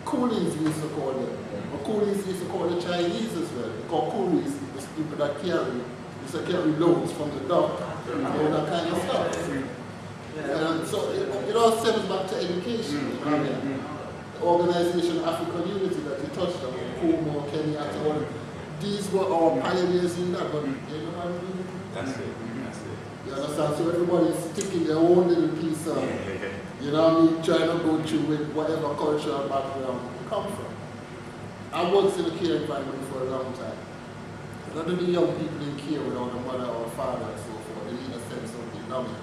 Coolies we used to call them. Or coolies used to call the Chinese as well. They call coolies the people that used to carry loads from the dock and all that kind of stuff. So it all stems back to education. The organization African Unity that you touched on, Kumo, Kenya, all these were our pioneers in that, but you know what I mean? That's it. You understand? So everybody is sticking their own little piece of, you know what I mean, trying to go through with whatever cultural background you come from. I worked in a care environment for a long time. A lot of the young people in care without a mother or a father and so forth, they need a sense of belonging.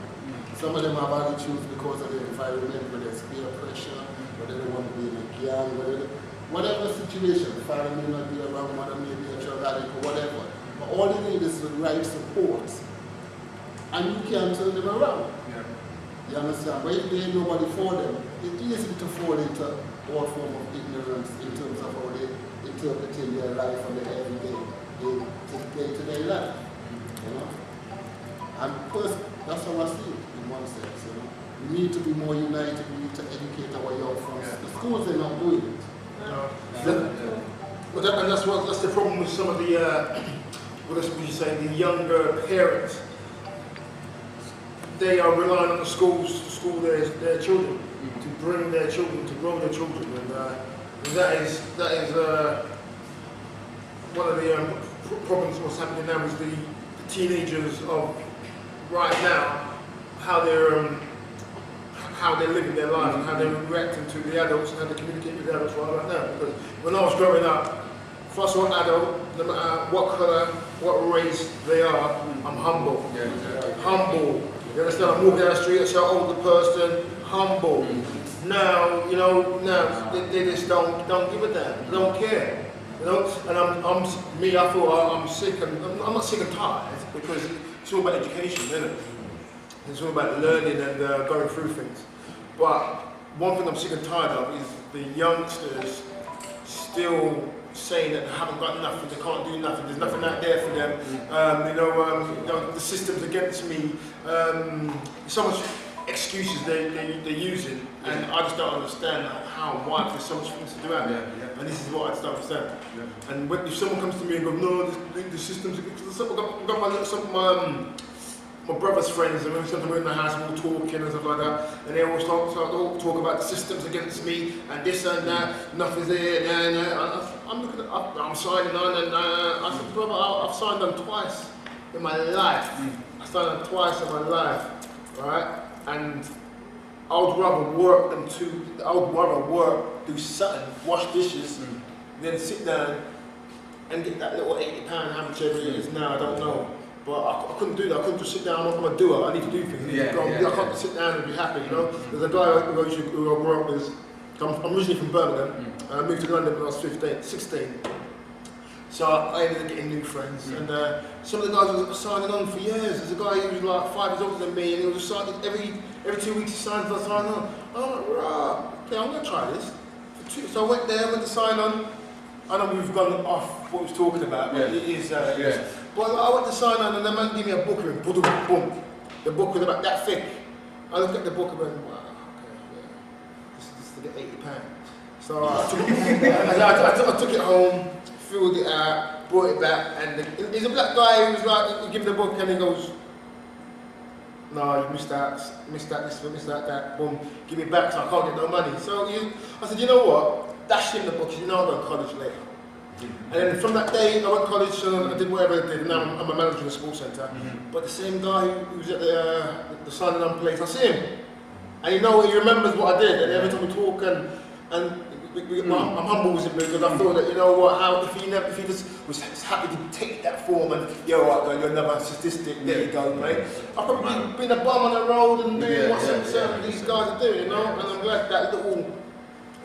Some of them have attitudes because of the environment, whether it's peer pressure, whether they want to be in a gang, whatever situation. The father may not be around, mother may be a drug addict or whatever. But all they need is the right support. And you can turn them around. You understand? But if there ain't nobody for them, it's easy to fall into all form of ignorance in terms of how they interpreting their life and their everyday day-to-day life. You know? And first, that's how I see it in one sense. You know? We need to be more united, we need to educate our young folks. The schools, they're not doing it. But that's the problem with some of the, what would you say, the younger parents. They are relying on the schools to school their children, to bring their children, to grow their children, and that is one of the problems. What's happening now is the teenagers of right now, how they're living their lives and how they're reacting to the adults and how they communicate with the adults right now. Because when I was growing up, if I saw an adult, no matter what colour, what race they are, I'm humble. Humble. You understand? I walk down the street, I see an older person, humble. Now, you know, they just don't give a damn. They don't care. You know? And I feel I'm sick, and I'm not sick and tired, because it's all about education, isn't it? It's all about learning and going through things. But one thing I'm sick and tired of is the youngsters still saying that they haven't got nothing, they can't do nothing, there's nothing out there for them. The system's against me. So much excuses they're using, and I just don't understand how and why there's so much things to do out there. And this is what I just don't understand. And if someone comes to me and goes, no, the system's against me, I've got my brother's friends, and sometimes we're in the house and we're talking and stuff like that, and they always talk about the systems against me and this and that, nothing's there, I'm looking at, I'm signing on, and I said, brother, I've signed on twice in my life. I signed on twice in my life, right? And I would rather work do something, wash dishes, than sit down and get that little £80, how much ever it is now, I don't know. But I couldn't do that. I couldn't just sit down. I'm a doer. I need to do things. I can't sit down and be happy. You know. There's a guy who I grew up with. I'm originally from Birmingham. I moved to London when I was 16. So I ended up getting new friends. And some of the guys were signing on for years. There's a guy who was like 5 years older than me, and he was just signing every 2 weeks. He signed on. I'm like, right, okay, I'm gonna try this. So I went there, went to sign on. I know we've gone off what we was talking about, but it is. But I went to sign on, and the man gave me a book, and boom. The book was about that thick. I looked at the book and went, wow, okay, this is to get £80. So I took it home, filled it out, brought it back, and he's a black guy who was like, he give me the book, and he goes, no, you missed out, missed out that, boom, give me back, so I can't get no money. So I said, you know what, dash him the book, you know I'll go to college later. And then from that day, I went to college and I did whatever I did, and now I'm a manager in a sports centre. But the same guy who was at the signing on place, I see him. And he remembers what I did, and every time we talk, and I'm humble with him because I thought that, you know what, if he just was happy to take that form and, you're another statistic, there you go, mate. I've probably been a bum on the road and doing what some of these guys are doing, you know, and I'm glad that little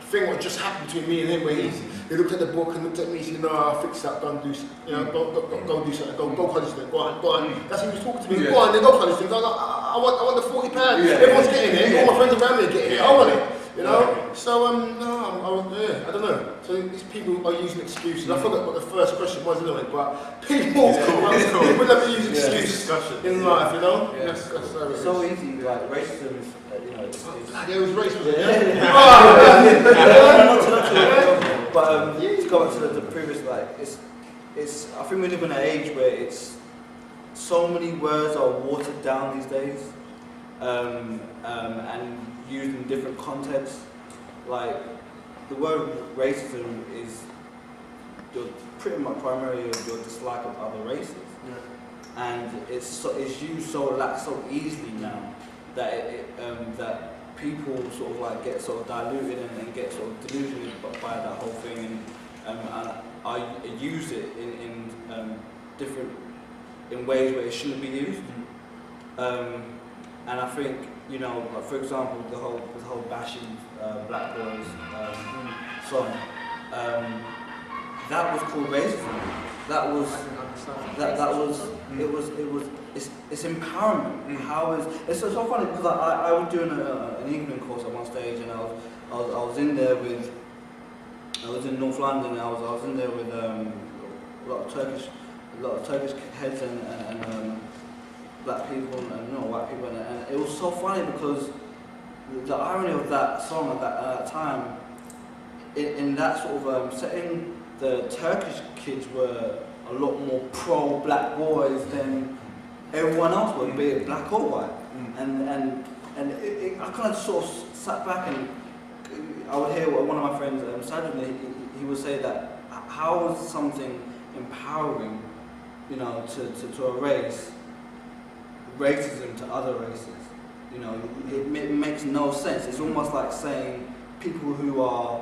thing what just happened between me and him, where he looked at the book and looked at me and said, no, I'll fix that, go do something, go do something, go college then, go on. That's what he was talking to me, go on, then go college then. I was like, I want the £40, everyone's getting it, all my friends around me are getting it, I want it, you know? So, I don't know. So these people are using excuses. I forgot what the first question was anyway, but people love to use excuses in life, you know? Yeah. That's how it is. So easy, like racism is, There was racism, But to go back to the previous, like it's. I think we live in an age where it's so many words are watered down these days, and used in different contexts. Like the word racism is pretty much primarily your dislike of other races, and it's used so easily now that that people sort of like get sort of diluted and get sort of deluded by that whole thing, and I use it in different ways where it shouldn't be used, and I think, you know, like for example, the whole bashing black boys song, that was called racism. It's empowerment. It's so funny because I was doing an evening course at one stage, and I was in there with, I was in North London, and I was in there with a lot of Turkish heads and black people and white people, and it was so funny because the irony of that song at that time, in that sort of setting, the Turkish kids were a lot more pro-black boys than everyone else would, be it black or white. And I kind of sort of sat back, and I would hear one of my friends, Sajid, he would say that how is something empowering, you know, to a race, racism to other races? You know, it makes no sense. It's almost like saying people who are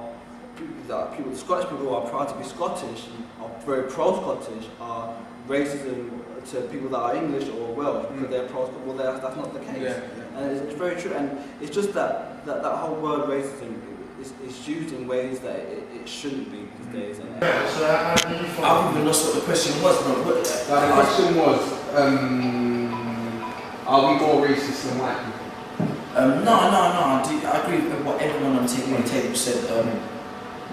Scottish people who are proud to be Scottish, are very pro-Scottish, are racism to people that are English or Welsh because they're pro-Scottish. Well, that's not the case. And it's very true. And it's just that whole word racism is used in ways that it shouldn't be these days. So I've even lost what the question was. The question was, are we more racist than white people? I No. I agree with what everyone on the table said.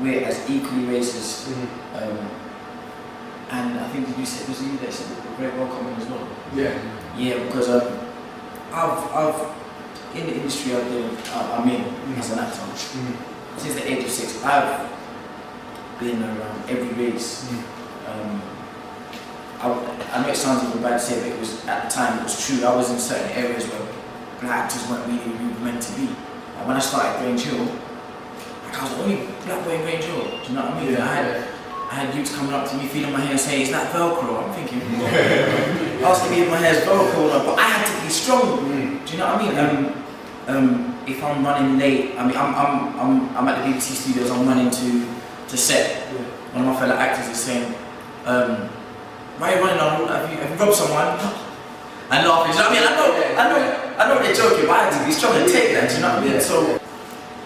We're as equally racist. And I think you said, was it you that said we're very welcoming as well? Yeah. Yeah, because I've in the industry I'm in as an actor since the age of 6. I've been around every race. I know it sounds even bad to say, but it was at the time it was true. I was in certain areas where black actors weren't really who we were meant to be. Like when I started Grange Hill, like I was the only black boy in Grange Hill. Do you know what I mean? I had youths coming up to me, feeling my hair and saying, "Is that Velcro?" I'm thinking, asking me if my hair's Velcro or not, but I had to be strong. Do you know what I mean? If I'm running late, I mean, I'm at the BBC studios. I'm running to set. One of my fellow actors is saying, "Why are you running on? Have you robbed someone?" And laughing. Do you know what I mean? I know they're joking, but I had to be strong and take that. Do you know what I mean? So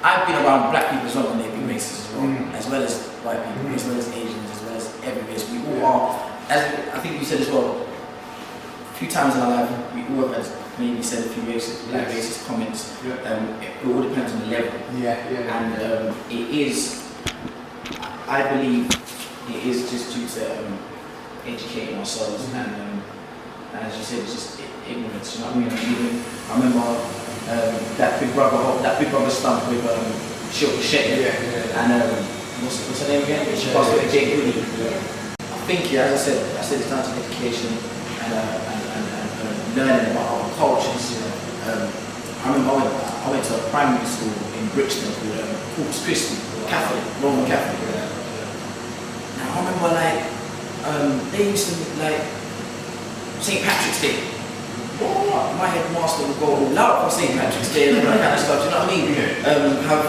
I've been around black people as well, and they've been racist as well as white people, as well as Asians, as well as every race. We all are, as I think you said as well, a few times in our life, we all have maybe said a few black racist comments. It all depends on the level. And it is, I believe, it is just due to educating ourselves and as you said, it's just ignorance. You know what I mean? I remember that Big Brother stunt with Shilpa Shetty. And what's her name again? She passed away, Jake Goody. I think, as I said it's down to education and learning about our cultures. I remember I went to a primary school in Brixton called Corpus Christi, Catholic, Roman Catholic. Now I remember they used to St. Patrick's Day. My headmaster would go all out for St. Patrick's Day and all that kind of stuff. Do you know what I mean? Have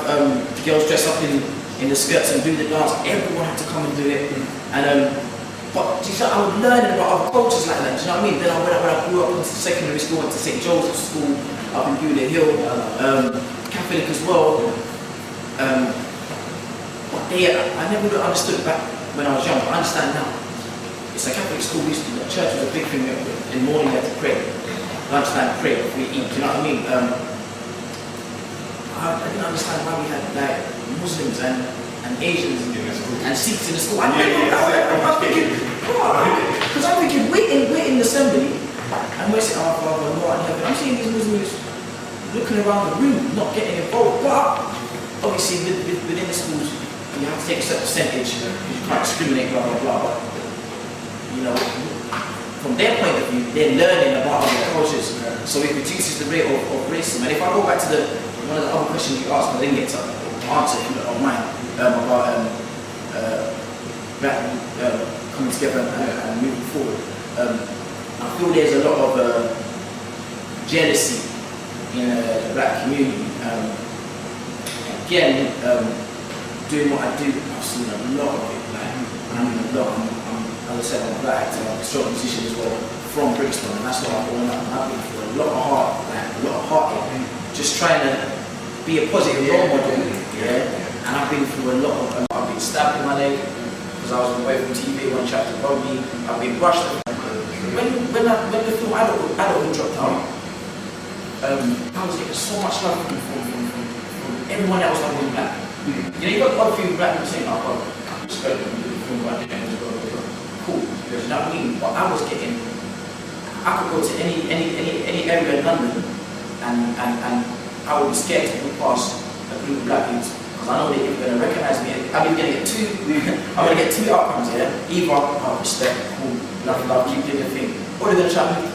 girls dress up in the skirts and do the dance. Everyone had to come and do it. And but you know, I was learning about other cultures like that. Do you know what I mean? Then when I grew up into secondary school, went to St. Joseph's School up in Hewlett Hill, Catholic as well. But I never really understood back when I was young. I understand now. It's a Catholic school. Church was a big thing. In the morning you had to pray. Lunchtime pray. We eat. Do you know what I mean? I didn't understand why we had Muslims and Asians and Sikhs in the school. I'm thinking, because I'm thinking, we're in the assembly and we're saying, "Our Father, Lord in heaven." I'm seeing these Muslims looking around the room, not getting involved. But obviously, within the schools, you have to take a certain percentage because you can't discriminate, blah blah blah. You know, from their point of view, they're learning about other cultures, so it reduces the rate of racism. And if I go back to one of the other questions you asked, I didn't get to answer of mine about black coming together and moving forward. I feel there's a lot of jealousy in the black community. Again, doing what I do, I've seen a lot of it. As I said, I'm black, I'm a strong musician as well, from Brixton, and that's what I've grown up. I've been through a lot of heartache, just trying to be a positive role model, and I've been through a lot. I've been stabbed in my leg because I was away from TV, one chapter above me. I've been brushed. When the film Adulthood dropped out, I was getting so much love from everyone that was like black. You know, you got other few black people saying, "Oh, well, I'm just going to do the film about it." Cool, you know what I mean? But I was getting, I could go to any area in London and I would be scared to walk past a group of black people because I know they're going to recognise me. I'm going to get two outcomes here. Either respect, cool, love, keep doing the thing, or they're going to try to move.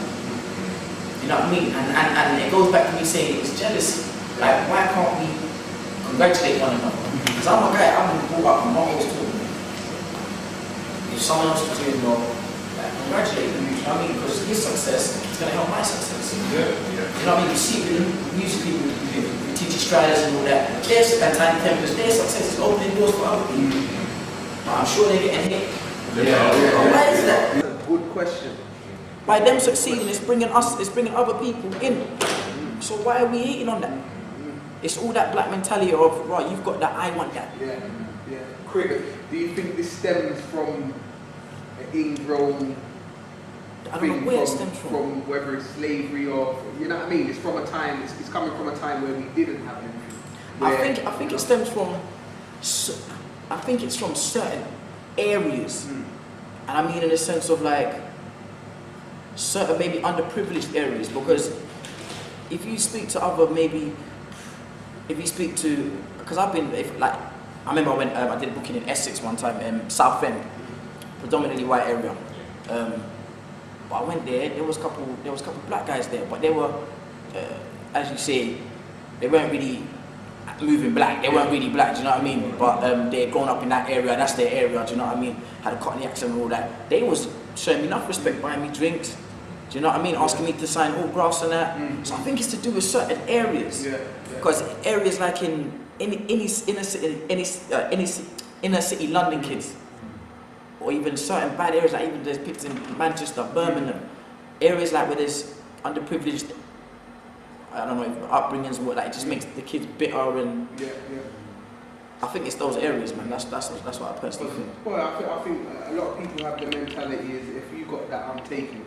You know what I mean? And it goes back to me saying it's jealousy. Like, why can't we congratulate one another? Because I'm a guy, I'm brought up and mom always told me, if someone else is doing well, congratulate them, you know what I mean? Because his success is going to help my success. You know what I mean? You see with music people, with teacher striders and all that, and tiny tempers, their success is opening doors for other people. But I'm sure they're getting hit. Why is that? That's a good question. By them succeeding, it's bringing other people in. So why are we hating on that? It's all that black mentality of, right, you've got that, I want that. Cricket, do you think this stems from an ingrown I don't know thing where it stems from. From whether it's slavery or, you know what I mean? It's from a time, it's coming from a time where we didn't have anything. I think it stems from, I think it's from certain areas. And I mean in the sense of like, certain maybe underprivileged areas, because if you speak to other because I've been, I remember when I did a booking in Essex one time, South End, predominantly white area. But I went there. There was a couple black guys there, but they were, as you say, they weren't really moving black. They weren't really black. Do you know what I mean? But they had grown up in that area. That's their area. Do you know what I mean? Had a Cockney accent and all that. They was showing me enough respect, buying me drinks. Do you know what I mean? Asking me to sign autographs and that. So I think it's to do with certain areas. Because areas like in inner city London kids, or even certain bad areas like even there's pits in Manchester, Birmingham, areas like where there's underprivileged, I don't know, upbringings, what, like it just makes the kids bitter and. I think it's those areas, man. That's what I personally think. Well, I think a lot of people have the mentality is if you got that, I'm taking it.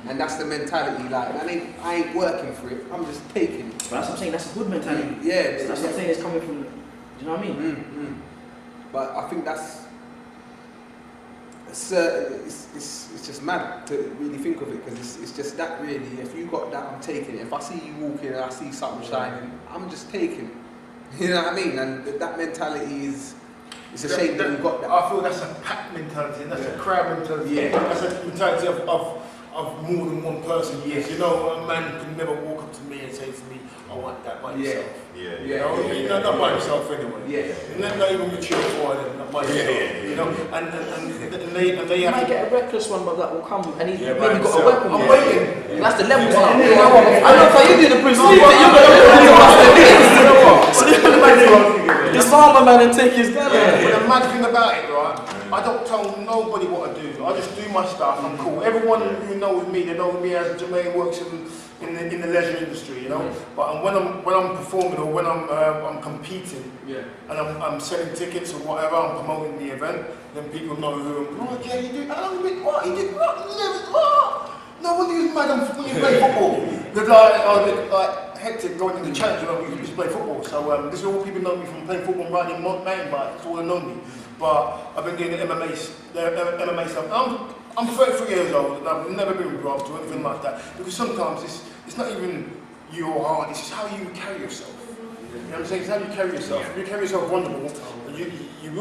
And that's the mentality, like, I ain't working for it, I'm just taking it. But that's what I'm saying, that's a good mentality. Yeah. That's what I'm saying, it's coming from, do you know what I mean? But I think it's just mad to really think of it, because it's just that really, if you got that, I'm taking it. If I see you walking and I see something shining, I'm just taking it. You know what I mean? And that mentality is, it's a shame that we got that. I feel that's a pack mentality, and that's a crowd mentality. That's a mentality of more than one person. You know, a man can never walk up to me and say to me, I want that by yourself. Not by himself anyway. Not even mature for them, not by yourself. You know, and they have might to get a reckless one, but that will come, and he's maybe by got a weapon. I'm waiting. That's the level now. I know how you do the Bruce Lee, you're gonna disarm a man and take his gun. But the mad thing about it, right? I don't tell nobody what I do. I just do my stuff. I'm cool. Everyone who knows me, they know me as Jamaine works in the leisure industry, you know. But when I'm performing or when I'm competing, and I'm selling tickets or whatever, I'm promoting the event, then people know who I'm. Oh yeah, you did. Oh, you did what? You did what? You never what? No, when you when you play football, there's like hectic going into challenge. You know, we used to play football. So this is all people know me from playing football and riding mountain bike. That's all they know me. But I've been doing the MMA stuff. I'm 33 years old and I've never been robbed or anything like that. Because sometimes it's not even your heart, it's just how you carry yourself. You know what I'm saying? It's how you carry yourself. If you carry yourself vulnerable, you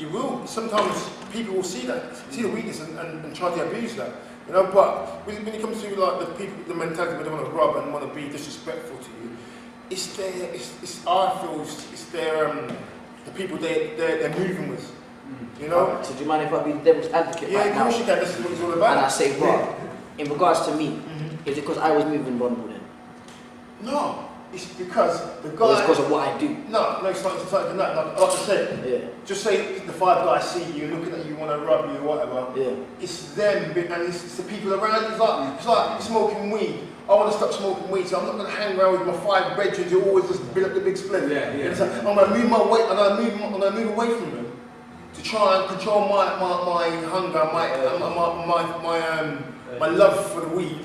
will. Sometimes people will see that, see the weakness and try to abuse that. You know, but when it comes to like the people, the mentality where they want to rob and want to be disrespectful to you, it's the people they're moving with. You know? So do you mind if I be the devil's advocate Yeah, right of now? course you can. This is what it's all about. And I say, bro, in regards to me, is it because I was moving vulnerable then? No, it's because the guy. Or it's because of what I do? No, it's not even that. Like I said, just say the five guys see you, looking at you, want to rub you, whatever. It's them, and it's the people around. It's like smoking weed. I want to stop smoking weed, so I'm not going to hang around with my five brethren who always just build up the big split. So I'm going to move my way, and I'm going to move away from them to try and control my hunger, my love for the weed.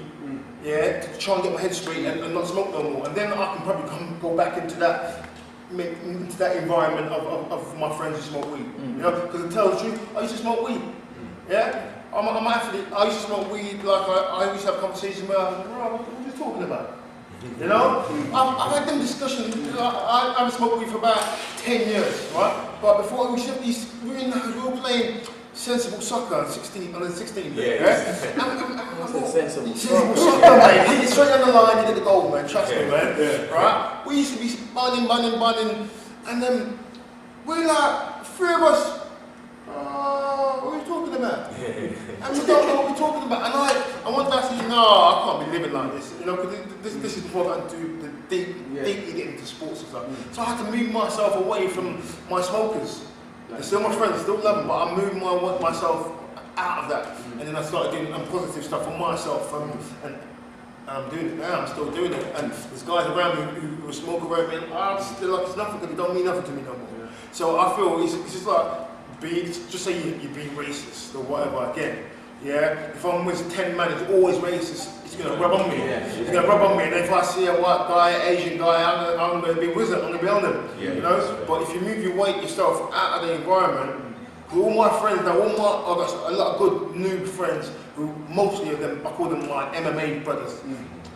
Yeah, to try and get my head straight and not smoke no more, and then I can probably go back into that environment of my friends who smoke weed. You know, because to tell the truth, I used to smoke weed. Yeah. I'm an athlete. I used to smoke weed. Like I used to have conversations where I was like, what are you talking about? You know, I've had them discussions. I haven't smoked weed for about 10 years, right? But before we were playing sensible soccer on 16. Sensible soccer, mate. Hit it straight on the line, you get the goal, man. Trust me, man. Right? We used to be bunning, and then we're like, three of us. What are you talking about? And we don't know what we're talking about. And one day I said, no, I can't be living like this. You know, because this is before I got into the deeply get into sports and stuff. So I had to move myself away from my smokers. They're still my friends, still love them, but I'm moving myself out of that. And then I started doing positive stuff for myself. And I'm doing it now, I'm still doing it. And there's guys around me who smoke around me, and I'm still like, it's nothing, it don't mean nothing to me no more. So I feel it's just like, just say you're being racist or whatever again. Yeah, if I'm with 10 man, it's always racist. It's gonna rub on me. It's gonna rub on me. And if I see a white guy, Asian guy, I'm gonna be with it. I'm gonna be on them. You know. But if you move your weight yourself out of the environment, all my friends now, I've got a lot of good noob friends who mostly of them, I call them my MMA brothers,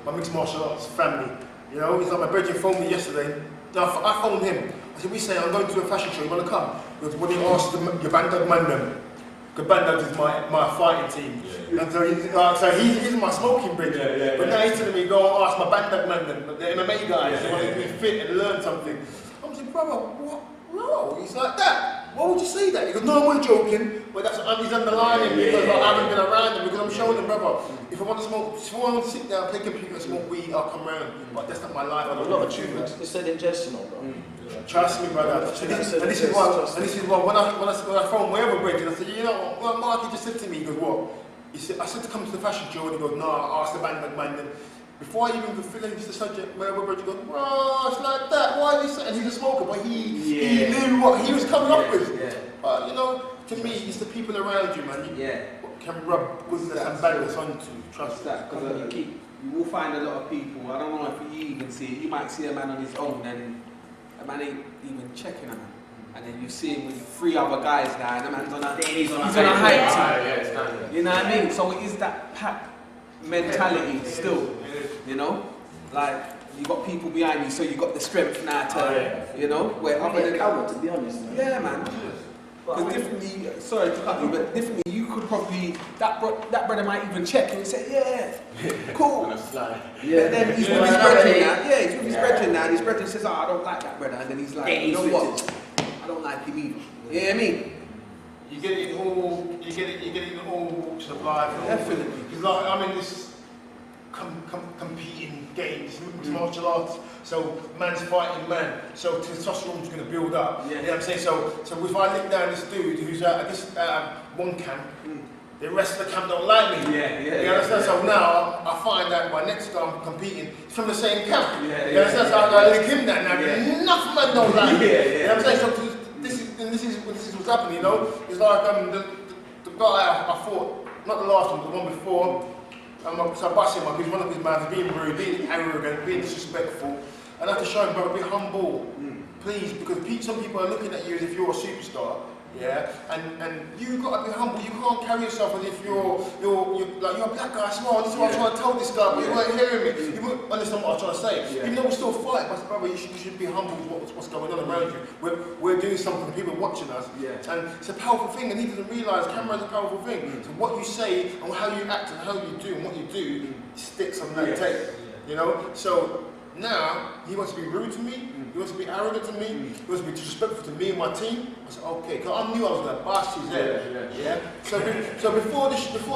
my mixed martial arts family. You know, it's like my brother phoned me yesterday. Now I phoned him. I said, we say I'm going to a fashion show. You want to come? Because when he asked your Bandog man them. Because Bandog is my fighting team. And so he's my smoking bridge. But now he's telling me, go and ask my Bandog man them, the MMA guys, they want to be fit and learn something. I'm saying, brother, what? No, he's like that. Why would you say that? He goes, no, I'm joking. But that's he's underlining because I haven't been around him because I'm showing him, brother. If I want to smoke, if I want to sit down, play computer, and smoke weed, I'll come around. But that's not my life. A lot of achievements. It's said in jest, you know, bro. Trust me, brother. And this is why when I phoned my other bridge, and I said, you know what, Mark, he just said to me, he goes, what? He said, I said to come to the fashion show, and he goes, no, I asked the man. Before I even could finish the subject, my other bridge goes, bro, it's like that. Why is he saying? And he's a smoker, but he knew what he was coming up with. But you know, to me, it's the people around you, man. You can rub goodness and badness onto. Trust that. Because you will find a lot of people, I don't know if you even see it, you might see a man on his own and a man ain't even checking a man. And then you see him with 3 other guys now and the man's on a hype team. You know what I mean? So it is that pack mentality still, you know? Like, you got people behind you, so you got the strength now to, you know? Where other than coward, to be honest. Man. Yeah, man. Because differently, sorry to cut you, but differently you could probably, that brother might even check and say, cool. Yeah, then he's with his brethren now. Yeah, he's with his brethren now. And his brethren says, I don't like that brother. And then he's like, you know what? I don't like him either. You know what I mean? You get it in all walks of life. Definitely. Because like, I'm in this competing games, martial arts. So man's fighting man. So testosterone's going to build up. You know what I'm saying? So if I look down this dude who's at this one camp, the rest of the camp don't like me. You understand? So now I find that my next time I'm competing is from the same camp. You understand? So I link him down now. Enough man don't like me. You know what I'm saying? So this is what's happening. You know, it's like the guy I fought, not the last one, but the one before. So I bust him up, he's one of his man, being rude, being arrogant, being disrespectful. And I have to show him, bro, be humble, please, because some people are looking at you as if you're a superstar, and you got to be humble. You can't carry yourself as if you're a black guy, smart. This is what I'm trying to tell this guy, but you weren't hearing me. You wouldn't understand what I was trying to say. Even though we still fight, but brother, you should be humble with what's going on around you. We're doing something, people watching us, and it's a powerful thing, and he doesn't realise camera is a powerful thing. So what you say and how you act and how you do and what you do sticks on that tape, you know? So now, he wants to be rude to me, he wants to be arrogant to me, he wants to be disrespectful to me and my team. I said, okay, because I knew I was going to bust his head. So before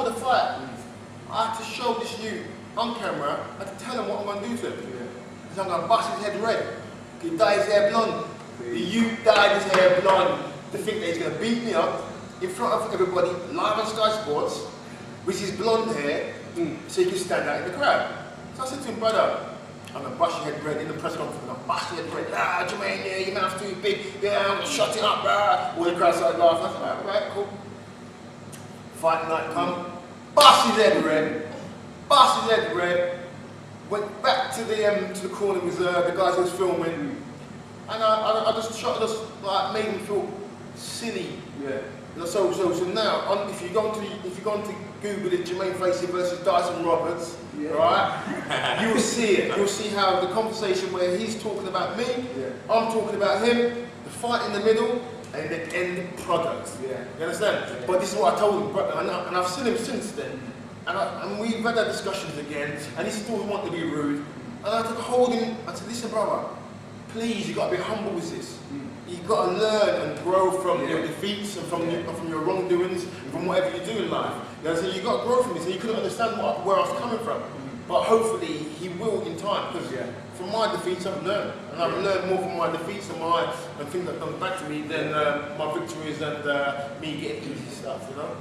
the fight, I had to show this youth on camera, I had to tell him what I'm going to do to him. Because I'm going to bust his head red. He dyed his hair blonde. The youth dyed his hair blonde to think that he's going to beat me up in front of everybody, live on Sky Sports, with his blonde hair, so he can stand out in the crowd. So I said to him, brother, I'm going to bust your head red in the press conference. I'm going to bust your head red. Jamaine, your mouth's too big. I'm going to shut it up. All the crowd started laughing. I said, all right, cool. Fight night come. Bust his head red. Went back to the corner with the guys who was filming. And I just like made him feel silly. So now, if you go into Google it, Jamaine Facey versus Dyson Roberts, right? You will see it. You'll see how the conversation where he's talking about me, I'm talking about him, the fight in the middle, and the end product. You understand? But this is what I told him, and I've seen him since then. And we've had our discussions again, and he still wants to be rude. And I had to hold him. I said, listen, brother, please, you got to be humble with this. You've got to learn and grow from your defeats and from your wrongdoings, from whatever you do in life. So you've got to grow from this. And you couldn't understand where I was coming from. But hopefully he will in time, because from my defeats I've learned. And I've learned more from my defeats and things that come back to me than my victories and me getting easy stuff, you know?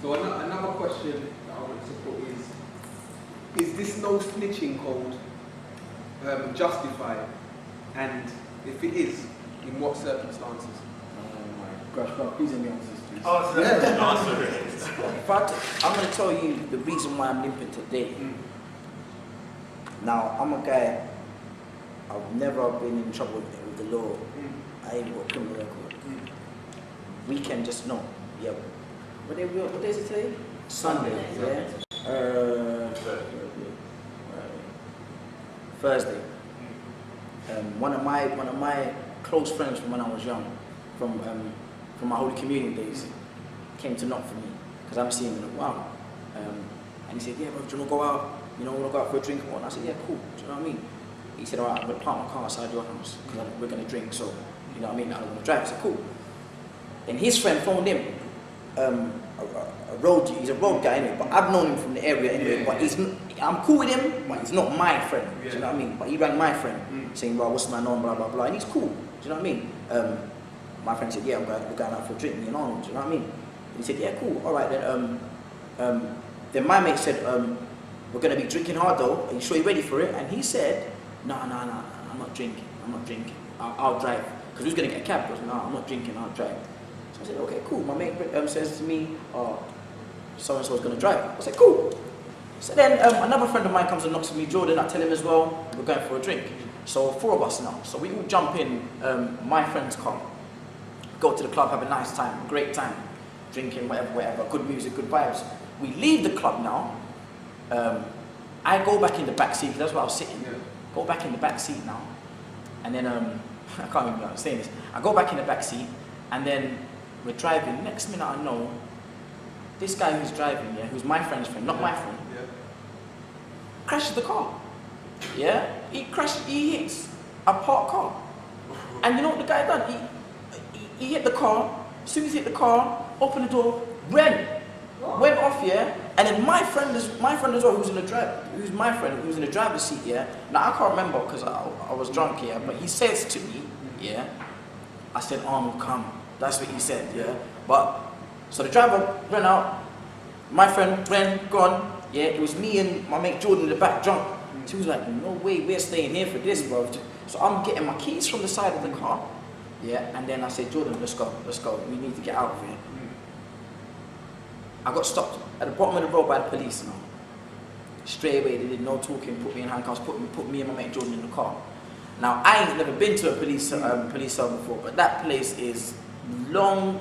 So another question that I want to put is this no snitching code justified? And if it is, in what circumstances? Please let me answer this, please. Answer that. I'm going to tell you the reason why I'm limping today. Now, I'm a guy, I've never been in trouble with the law. I ain't got a criminal record. Weekend, just no. Yeah. What day is it today? Sunday, yeah? Thursday. One of my close friends from when I was young, from my Holy Communion days, came to knock for me because I'm seeing him in a while. And he said, "Yeah, bro, do you want to go out? You know, want to go out for a drink?" And I said, "Yeah, cool." Do you know what I mean? He said, "All right, I'm gonna park my car outside your house because we're gonna drink. So, you know what I mean? I don't want to drive." I said, "Cool." Then his friend phoned him. He's a road guy anyway, but I've known him from the area anyway. But I'm cool with him, but he's not my friend. Do you know what I mean? But he rang my friend saying, "Well, what's my name? Blah blah blah," and he's cool. Do you know what I mean? My friend said, "Yeah, we're going out for a drink, me and Arnold." Do you know what I mean? And he said, "Yeah, cool. All right then." Then my mate said, "We're gonna be drinking hard though. Are you sure you're ready for it?" And he said, "No, I'm not drinking. I'll drive." Because we was gonna get a cab. He goes, "No, I'm not drinking. I'll drive." So I said, "Okay, cool." My mate says to me, "So and so is gonna drive." I said, "Cool." So then another friend of mine comes and knocks on me, Jordan. I tell him as well, we're going for a drink. So 4 of us now. So we all jump in my friend's car, go to the club, have a nice time, great time, drinking, whatever, good music, good vibes. We leave the club now. I go back in the back seat, because that's where I was sitting. Yeah. Go back in the back seat now. And then, I can't even I'm saying this. I go back in the back seat, and then we're driving. Next minute I know, this guy who's driving, yeah, who's my friend's friend, not my friend, crashes the car. Yeah? He hits a parked car. And you know what the guy done? He hit the car. As soon as he hit the car, opened the door, went off, yeah. And then my friend as well, who's my friend, who's in the driver's seat, yeah. Now I can't remember because I was drunk, yeah. But he says to me, yeah. I said, "Arnold, come." That's what he said, yeah. But so the driver ran out. My friend ran, gone. Yeah, it was me and my mate Jordan in the back, drunk. So he was like, "No way, we're staying here for this, bro." So I'm getting my keys from the side of the car, yeah, and then I said, "Jordan, let's go. We need to get out of here." I got stopped at the bottom of the road by the police now. Straight away, they did no talking, put me in handcuffs, put me and my mate Jordan in the car. Now, I ain't never been to a police cell before, but that place is long,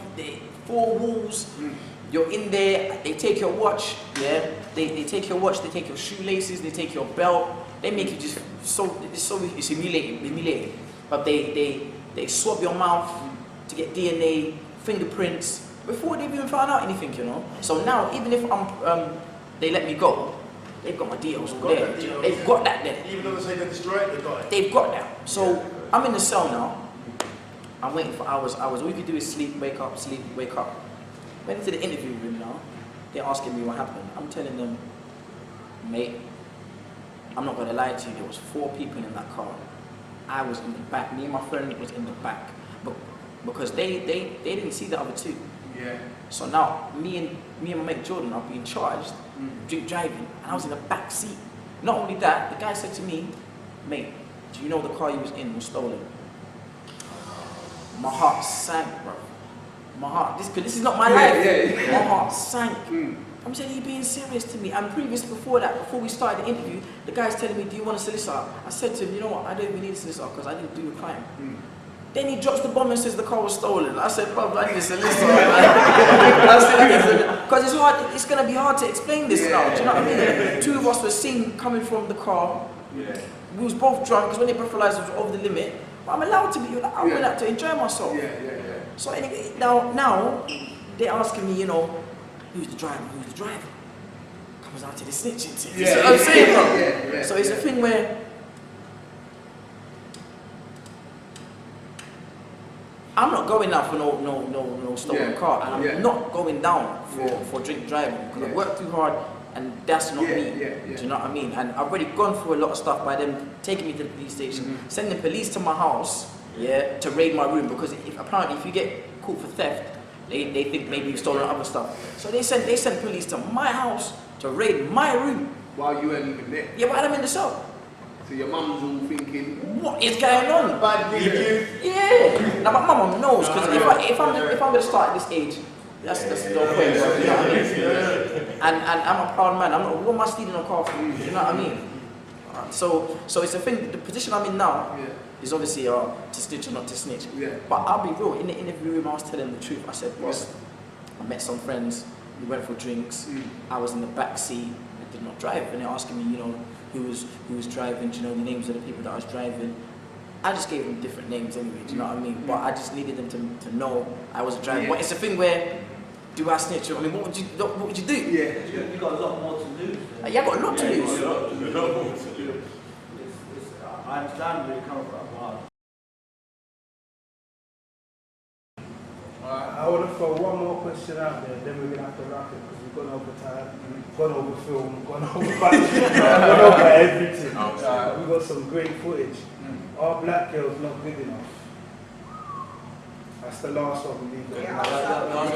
4 walls. You're in there, they take your watch, yeah. They take your watch, they take your shoelaces, they take your belt. They make you just it's humiliating. But they swab your mouth to get DNA, fingerprints, before they've even found out anything, you know. So now, even if they let me go, they've got my details all there. They've got that there. Even though they say they destroy it, they've got it. They've got that. So I'm in the cell now. I'm waiting for hours. All you can do is sleep, wake up, sleep, wake up. Went into the interview room now. They're asking me what happened. I'm telling them, "Mate, I'm not gonna lie to you. There was 4 people in that car. I was in the back. Me and my friend was in the back, but because they didn't see the other 2. Yeah. So now me and my mate Jordan are being charged drink driving, and I was in the back seat. Not only that, the guy said to me, "Mate, do you know the car you was in was stolen?" My heart sank, bro. My heart, this is not my life. Yeah. My heart sank. I'm saying, "Are you being serious to me?" And before we started the interview, the guy's telling me, "Do you want a solicitor?" I said to him, "You know what? I don't even need a solicitor because I didn't do a crime." Then he drops the bomb and says the car was stolen. I said, "Bro, I need a solicitor." Because it's hard. It's gonna be hard to explain this now. Do you know what I mean? 2 of us were seen coming from the car. Yeah. We was both drunk because when they breathalyzed it was over the limit. But I'm allowed to be. I went out to enjoy myself. Yeah. So anyway, now they're asking me, you know, who's the driver? Comes out to the snitching thing. You see what I'm saying, bro? Yeah. So it's a thing where I'm not going down for no stolen car, and I'm not going down for drink driving because I work too hard, and that's not me. Do you know what I mean? And I've already gone through a lot of stuff by them taking me to the police station, sending police to my house, to raid my room because apparently if you get caught for theft, they think maybe you've stolen other stuff. So they sent police to my house to raid my room. While you weren't even there. Yeah, while I'm in the cell. So your mum's all thinking, what is going on? bad nigga. Yeah. Now my mum knows because if I'm gonna start at this age, that's the whole point. Bro, you know what I mean? And I'm a proud man. I'm not. What am I stealing a car from you? You know what I mean? So it's a thing. The position I'm in now is obviously to snitch or not to snitch. Yeah. But I'll be real. In the interview room, I was telling the truth. I said, boss, I met some friends. We went for drinks. I was in the back seat. I did not drive, and they're asking me, you know, who was driving. Do you know the names of the people that I was driving? I just gave them different names anyway. Do you know what I mean? But I just needed them to know I was driving. But it's a thing where, do I snitch? I mean, what would you do? Yeah, you got a lot more to lose. Yeah, I got a lot to lose. I understand where you're coming from. I want to throw one more question out there, then we're going to have to wrap it because we've gone over time, gone over film, gone over budget, gone over everything. We've got some great footage. Are black girls not good enough? That's the last one we leave. Are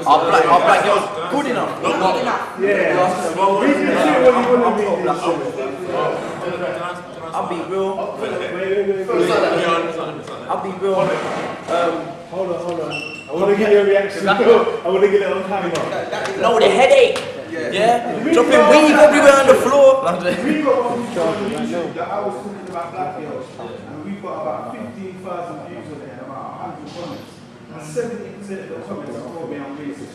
black girls good enough? Not good enough. Yeah. Read the shit when you want to read this shit. I'll be real. Wait. I'll be real. Hold on. I want to get your reaction. I want to get it on camera. No, the headache. Yeah. Dropping weed everywhere on the floor. We got one on YouTube that I was talking about black girls, and we've got about 15,000 views on it and about 100 comments. And 70% of the comments are for me on racist.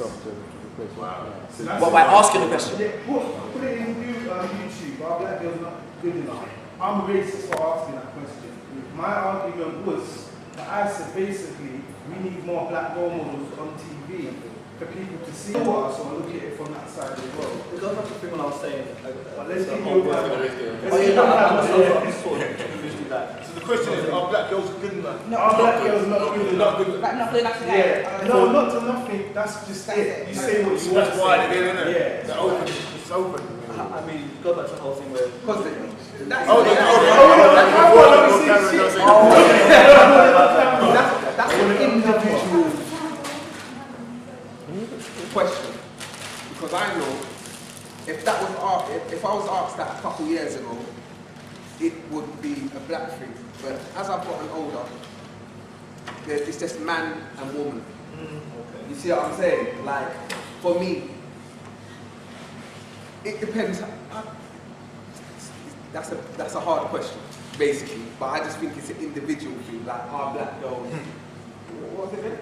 Wow. So that's What, by asking the question? Yeah, put it in YouTube. Are black girls not good enough? I'm racist for asking that question. My argument was that I said basically we need more black role models on TV for people to see us or look at it from that side as well. It goes back to the thing when I was saying. But let's give you a So the question is, are black girls good enough? Are black girls not good enough? Not good enough to Yeah. No, not to nothing. That's just it. You say what you want. That's why they're in it. Yeah. It's open. It's open. I mean, go back to the whole thing where. That's an individual question, because I know if I was asked that a couple years ago, it would be a black thing. But as I've gotten older, it's just man and woman. You see what I'm saying? Like, for me, it depends. That's a hard question, basically. But I just think it's an individual thing. Like, are black girls? What was it?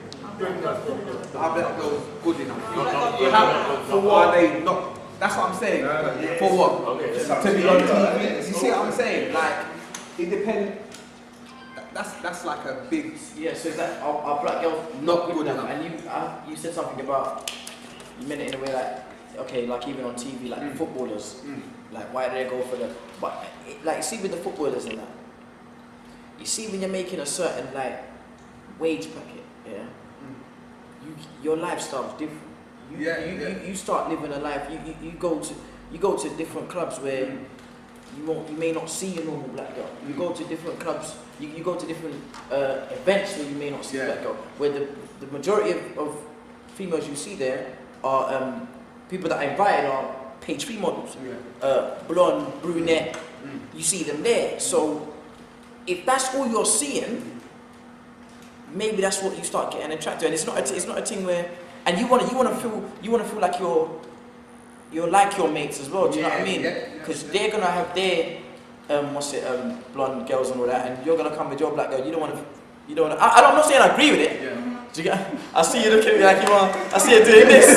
Are black girls good enough? For what are they not? That's what I'm saying. For what? To be on TV. You see what I'm saying? Like, it depends. That's like a big. Yeah. So is that are black girls not good enough? And you said something about, you meant it in a way like, okay, like even on TV, like footballers, like why do they go for the? But like, see with the footballers and that, you see when you're making a certain like wage bracket, your lifestyle's different. You start living a life. You go to different clubs where you may not see a normal black girl. You go to different clubs. You go to different events where you may not see a black girl. Where the majority of females you see there are people that I invited are page 3 models, blonde, brunette. You see them there. So if that's all you're seeing, maybe that's what you start getting attracted to. And it's not a thing where, and you want to feel like you're like your mates as well. Do you know what I mean? Because they're gonna have their blonde girls and all that, and you're gonna come with your black girl. You don't want to. I'm not saying I agree with it. Do you get? I see you looking at me like you are. I see you doing this.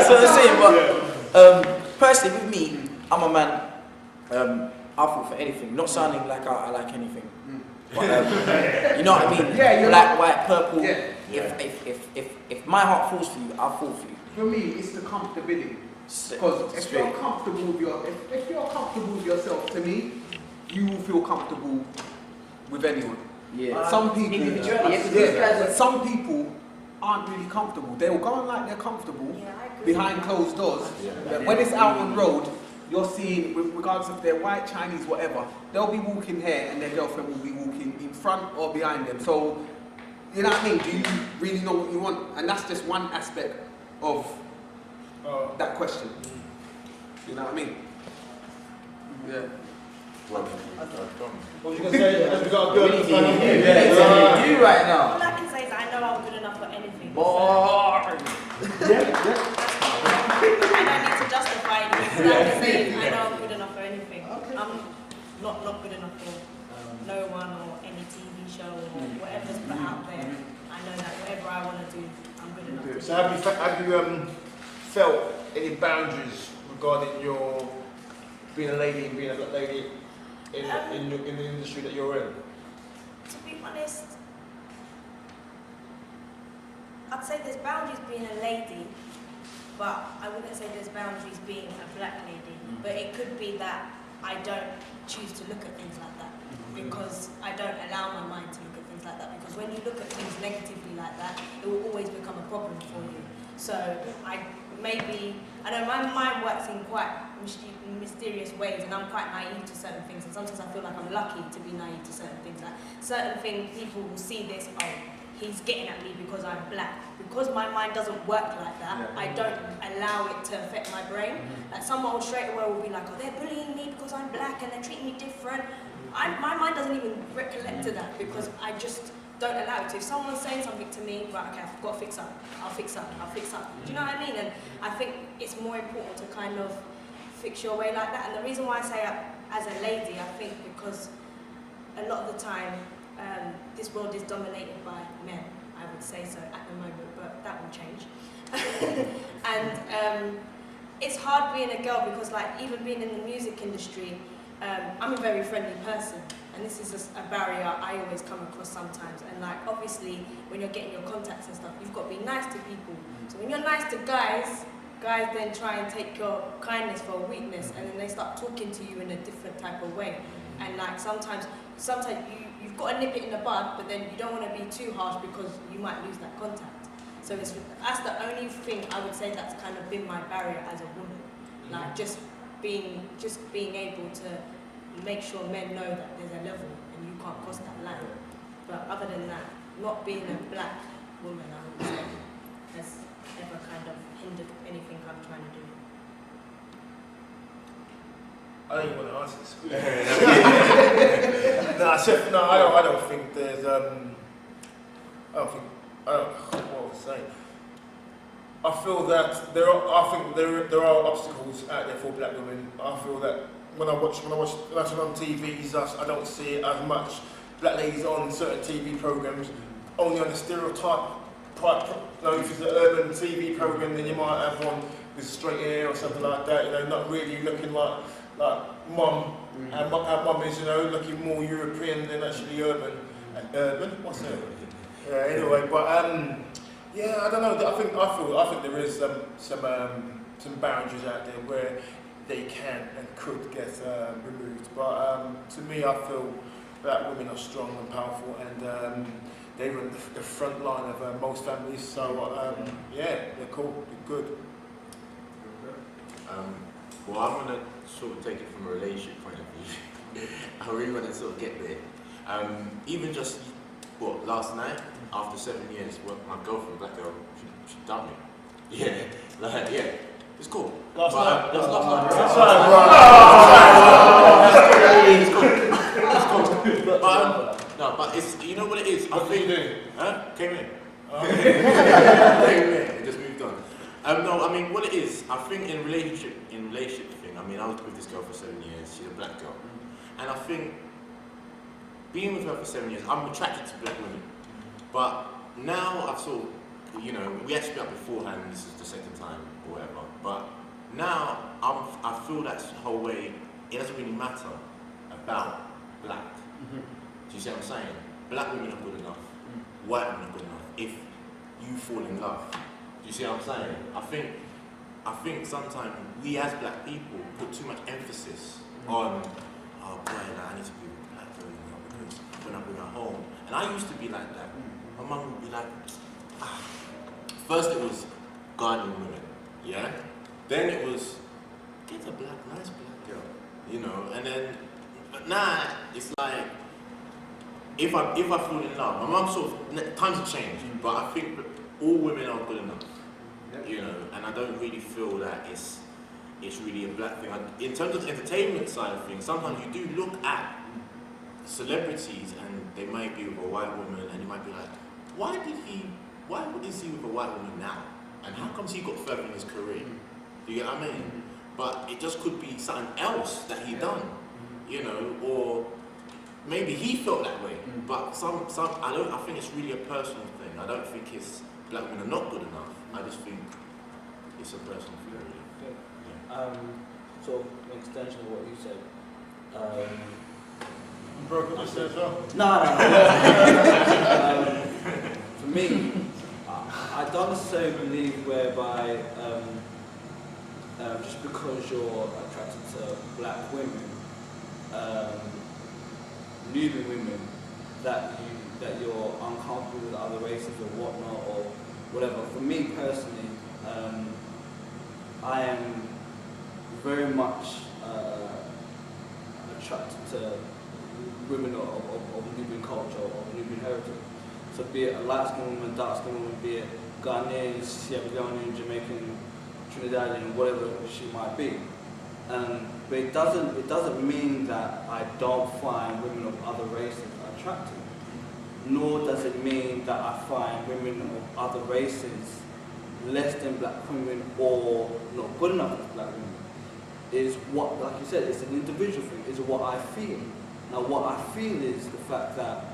So I'm saying, but personally, with me, I'm a man. I'll fall for anything. Not sounding like I like anything. But, you know what I mean? Black, white, purple. If my heart falls for you, I'll fall for you. For me, it's the comfortability. Because if you're comfortable with yourself, to me, you will feel comfortable with anyone. Yeah. Some people aren't really comfortable. They will go on like they're comfortable behind closed doors. But when it's out on the road, you're seeing, regardless if they're white, Chinese, whatever, they'll be walking here and their girlfriend will be walking in front or behind them. So, you know what I mean? Do you really know what you want? And that's just one aspect of that question. You know what I mean? Yeah. Well, What was you going to say? Have you got a girl We in need front of you? you right All now. I can say is I know I'm good enough for anything. So Boy. I don't need to justify anything. All I can say is I know I'm good enough for anything. I'm not good enough for no one or any TV show or whatever's put out there. I know that whatever I want to do, I'm good enough to do. So have you felt any boundaries regarding your being a lady and being a black lady in the industry that you're in? To be honest, I'd say there's boundaries being a lady, but I wouldn't say there's boundaries being a black lady. But it could be that I don't choose to look at things like that because I don't allow my mind to look at things like that. Because when you look at things negatively like that, it will always become a problem for you. So I know my mind works in quite mysterious ways, and I'm quite naive to certain things. And sometimes I feel like I'm lucky to be naive to certain things. Like certain things, people will see this, oh, he's getting at me because I'm black. Because my mind doesn't work like that, I don't allow it to affect my brain. Like someone will straight away will be like, oh, they're bullying me because I'm black and they're treating me different. My mind doesn't even recollect to that because I just don't allow it to. If someone's saying something to me, right, okay, I've got to fix up. I'll fix up. Do you know what I mean? And I think it's more important to kind of fix your way like that. And the reason why I say as a lady, I think because a lot of the time, this world is dominated by men, I would say so at the moment, but that will change. And it's hard being a girl because like even being in the music industry, I'm a very friendly person, and this is just a barrier I always come across sometimes. And like obviously when you're getting your contacts and stuff, you've got to be nice to people. So when you're nice to guys then try and take your kindness for a weakness, and then they start talking to you in a different type of way. And like sometimes you've got to nip it in the bud, but then you don't want to be too harsh because you might lose that contact. So that's the only thing I would say that's kind of been my barrier as a woman. Like just being able to make sure men know that there's a level and you can't cross that line. But other than that, not being a black woman, I would say, has ever kind of hindered anything I'm trying to do. I don't even want to answer this. I don't think there's what was I saying? I feel that there are obstacles out there for black women. I feel that when I watch on TVs, I don't see as much black ladies on certain TV programs, only on the stereotype. If it's an urban TV program, then you might have one with straight hair or something like that. You know, not really looking like mum, and mum is, you know, looking more European than actually urban. Urban? What's that? Yeah. Anyway, but yeah, I don't know. I think there is some boundaries out there where they can and could get removed. But to me, I feel that women are strong and powerful, and they run the front line of most families. So yeah, they're cool, they're good. Well, I'm going to sort of take it from a relationship point of view. I really want to sort of get there. Even just, last night, after 7 years, my girlfriend, black girl, she dumped me. Yeah, it's cool. Last night? That's last night. It's cool. But it's, you know what it is? What did you do? Came in. It just moved on. No, I mean, what it is, I think in relationship thing, I mean, I was with this girl for 7 years, she's a black girl. And I think, being with her for 7 years, I'm attracted to black women. But now I've sort of, you know, we had split up beforehand, this is the second time, or whatever. But now, I feel that whole way, it doesn't really matter about black. Do you see what I'm saying? Black women are good enough, white women are good enough, if you fall in love. Do you see what I'm saying? I think sometimes we as black people put too much emphasis on, oh boy, I need to be with a black girl, you know, because when I bring her home. And I used to be like that. My mum would be like, first it was guardian women, yeah? Then it was, get a nice black girl, you know? And then, but now it's like, if I fall in love, my mum sort of, times have changed, but I think all women are good enough. You know, and I don't really feel that it's it's really a black thing. In terms of the entertainment side of things, sometimes you do look at celebrities and they might be with a white woman and you might be like, why would he see with a white woman now? And how comes he got further in his career? Do you get what I mean? But it just could be something else that he done, you know, or maybe he felt that way. But I think it's really a personal thing. I don't think it's black women are not good enough. I just think it's a personal thing. Really. So, in extension of what you said, You broke up the show. no. For me, I don't necessarily believe whereby just because you're attracted to black women, Nubian women, that you're uncomfortable with other races or whatnot or whatever. For me personally, I am very much attracted to women of Nubian culture or Nubian heritage. So be it a light-skinned woman, dark-skinned woman, be it Ghanaian, Sierra Leonean, Jamaican, Trinidadian, whatever she might be. But it doesn't mean that I don't find women of other races attractive. Nor does it mean that I find women of other races less than black women or not good enough as black women. Is what, like you said, it's an individual thing, it's what I feel. Now what I feel is the fact that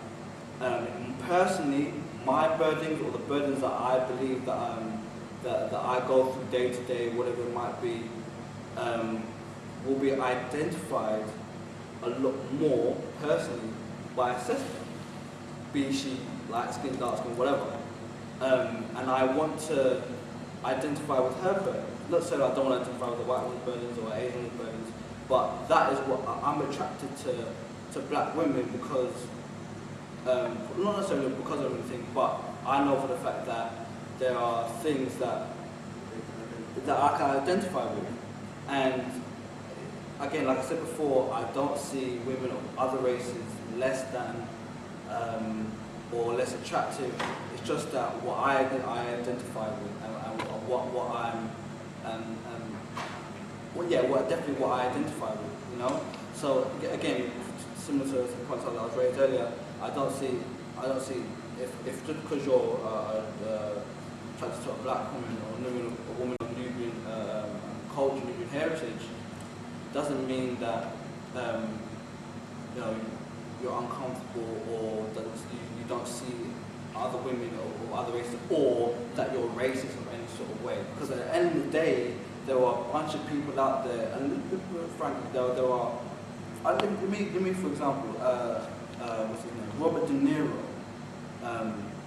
personally, my burdens or the burdens that I believe that I go through day to day, whatever it might be, will be identified a lot more personally by a sister, be she light skin, dark skin, whatever. And I want to identify with her burdens. Not saying I don't want to identify with the white woman's burdens or Asian woman's burdens, but that is what I'm attracted to black women because, not necessarily because of anything, but I know for the fact that there are things that I can identify with. And again, like I said before, I don't see women of other races less than or less attractive. It's just that what I identify with and what I'm definitely what I identify with, you know. So again, similar to the points that I was raised earlier, I don't see if just because you're attracted to a black woman or a woman of Nubian culture, Nubian heritage, doesn't mean that you know you're uncomfortable or that you don't see other women or other races, or that you're racist in any sort of way. Because at the end of the day, there are a bunch of people out there, and frankly, there are. Let me for example, what's his name? Robert De Niro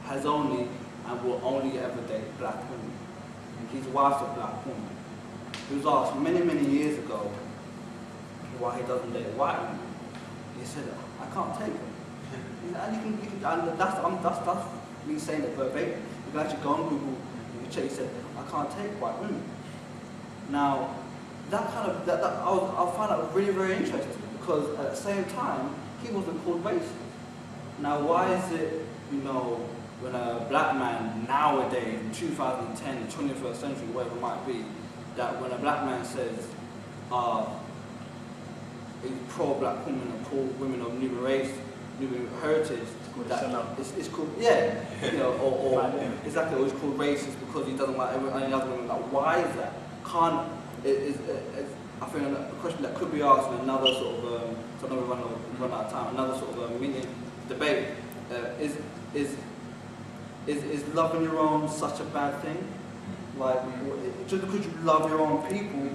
has only and will only ever date black women. His wife's a black woman. He was asked many years ago why he doesn't date white women. He said, "I can't take them." And and that's me saying it verbatim. You can actually go on Google, you can check. He said, "I can't take white women." Now, that kind of I find that really very interesting because at the same time he wasn't called racist. Now, why is it, you know, when a black man nowadays in 2010, the 21st century, whatever it might be, that when a black man says he's pro-black women and pro-women of Nubian race, Nubian heritage, it's called, yeah, you know, or exactly, or it's called racist because he doesn't like any other women. Like, why is that? I think a question that could be asked in another sort of, so I know we run out of time, another sort of mini debate, is loving your own such a bad thing? Like, just because you love your own people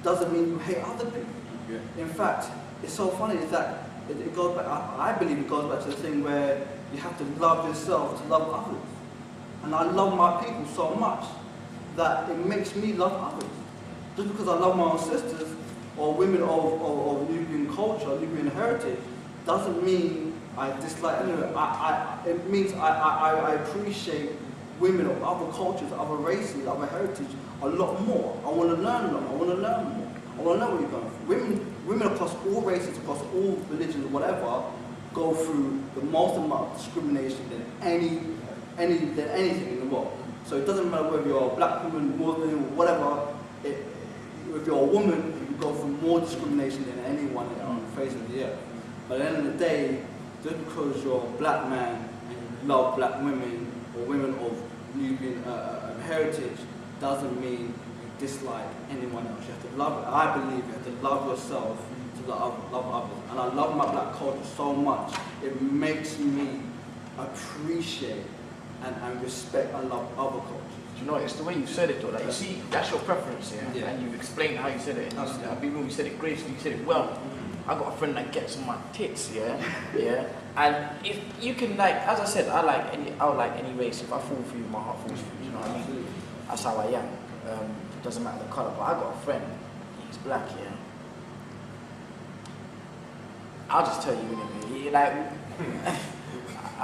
doesn't mean you hate other people. Yeah. In fact, it's so funny is that it goes back, I believe it goes back to the thing where you have to love yourself to love others. And I love my people so much that it makes me love others. Just because I love my own sisters or women of Nubian culture, Nubian heritage, doesn't mean I dislike anyone. It means I appreciate women of other cultures, other races, other heritage a lot more. I want to learn a lot. I want to learn more. I want to know where you're going through. Women across all races, across all religions, whatever, go through the most amount of discrimination than anything in the world. So it doesn't matter whether you're a black woman, Muslim, whatever. if you're a woman, you go through more discrimination than anyone on the face of the earth. But at the end of the day, just because you're a black man and you love black women or women of Nubian heritage, doesn't mean you dislike anyone else. You have to love, I believe you have to love yourself to love others. And I love my black culture so much, it makes me appreciate and respect and love other cultures. You know, it's the way you said it though. Like, you see, that's your preference, yeah? And you explained how you said it. And I'll be real, you said it gracefully, you said it well. I got a friend that gets on my tits, yeah? And if you can, like, as I said, I would like any race. If I fall for you, my heart falls for you, you know what I mean? That's how I am. Doesn't matter the colour, but I got a friend, he's black, yeah? I'll just tell you, anyway, like,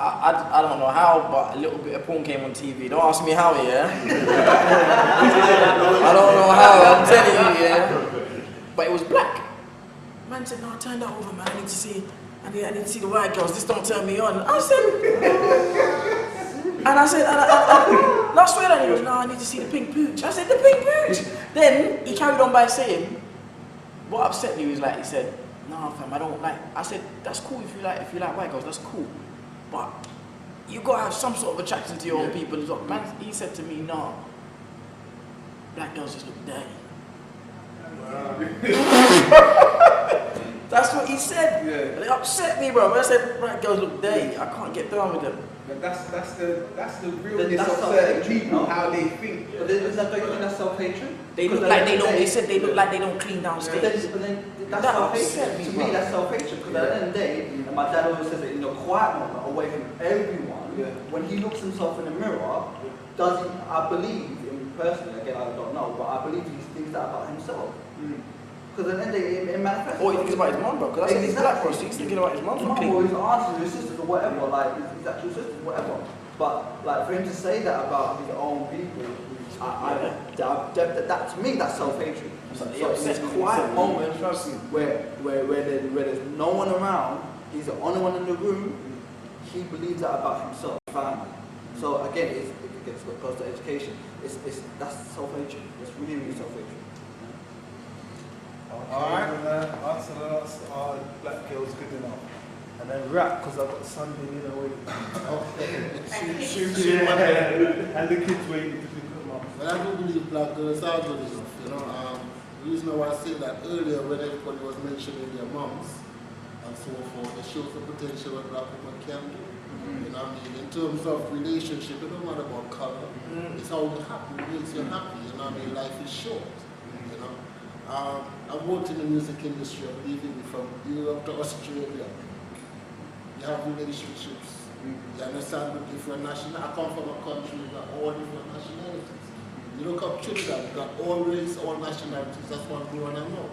I don't know how, but a little bit of porn came on TV. Don't ask me how, yeah? I don't know how, I'm telling you, yeah? But it was black. Man said, no, turn that over, man. I need to see the white girls. This don't turn me on. I said, and I said, I swear that he goes, no, I need to see the pink pooch. I said, the pink pooch. Then he carried on by saying, what upset me was like, he said, no, fam, I don't like. I said, that's cool if you like white girls, that's cool. But you gotta have some sort of attraction to your own people as well. Man, he said to me, no, black girls just look dirty. That's what he said. And it upset me, bro. I said, black girls look dirty. I can't get down with them. But that's the realness of certain people, how they think. But don't you think that's self-hatred? They look like they don't. They said they look like they don't clean downstairs. But then that's self-hatred. To me, that's self-hatred. Because at the end of the day, and my dad always says it, in a quiet moment, away from everyone, when he looks himself in the mirror, does he? I believe, personally, again, I don't know, but I believe he thinks that about himself. Because at the end of the day, it manifests. Or he thinks about his mum, bro. Because that's his black bro. So he's thinking about his mum. Or his aunts or his sisters or whatever, like his actual sisters, whatever. But like for him to say that about his own people, that to me, that's self-hatred. So in this quiet moment where there's no one around, he's the only one in the room, he believes that about himself, family. So again, it goes to education. That's self-hatred. It's really, really self-hatred. Alright, answer are black girls good enough? And then rap, because I've got Sunday dinner waiting. And the kids waiting to pick them up. But I do believe black girls are good enough, you know. The reason why I said that earlier when everybody was mentioning their mums and so forth, it shows the potential what black women can do. You know what I mean? In terms of relationship, it don't matter about color. It's how you happy, it makes you happy, you know what I mean? Life is short, you know. I've worked in the music industry, I've lived from Europe to Australia. You have relationships. You understand the different nationalities. I come from a country with all different nationalities. You look up Trinidad, you got all race, all nationalities. That's what we want to know.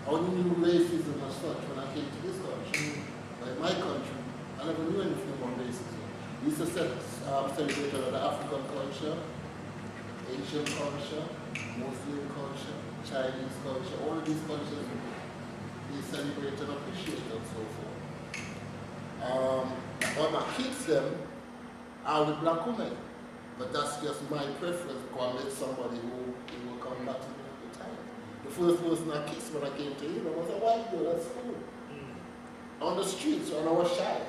I only knew racism as such when I came to this country. Like my country, I never knew anything about racism. We used to celebrate the African culture, Asian culture, Muslim culture, Chinese culture, all of these cultures, they celebrate and appreciate and so forth. All my kids them are with black women, but that's just my preference because I met somebody who will come back to me all the time. The first person I kissed when I came to England was a white girl at school. On the streets when I was shy.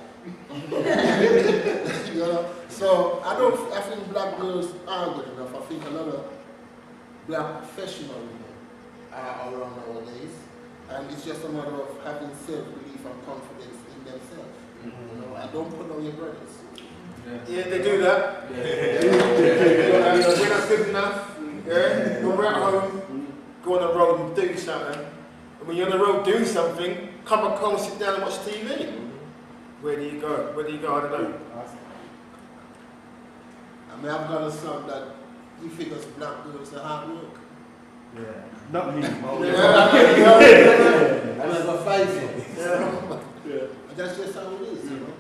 You know? So I think black girls are good enough. I think a lot of black professional women are around nowadays. And it's just a matter of having self-belief and confidence in themselves. You know, I don't put on your brothers. Yeah, they do that. We're not good enough. Yeah, when we're at home, go on the road and do something. And when you're on the road doing something, come back home and sit down and watch TV. Where do you go? Where do you go? I don't know. I mean, I've got a song that he figures black girls are hard work. Yeah, not me. I never fight it. And that's just how it is, you know.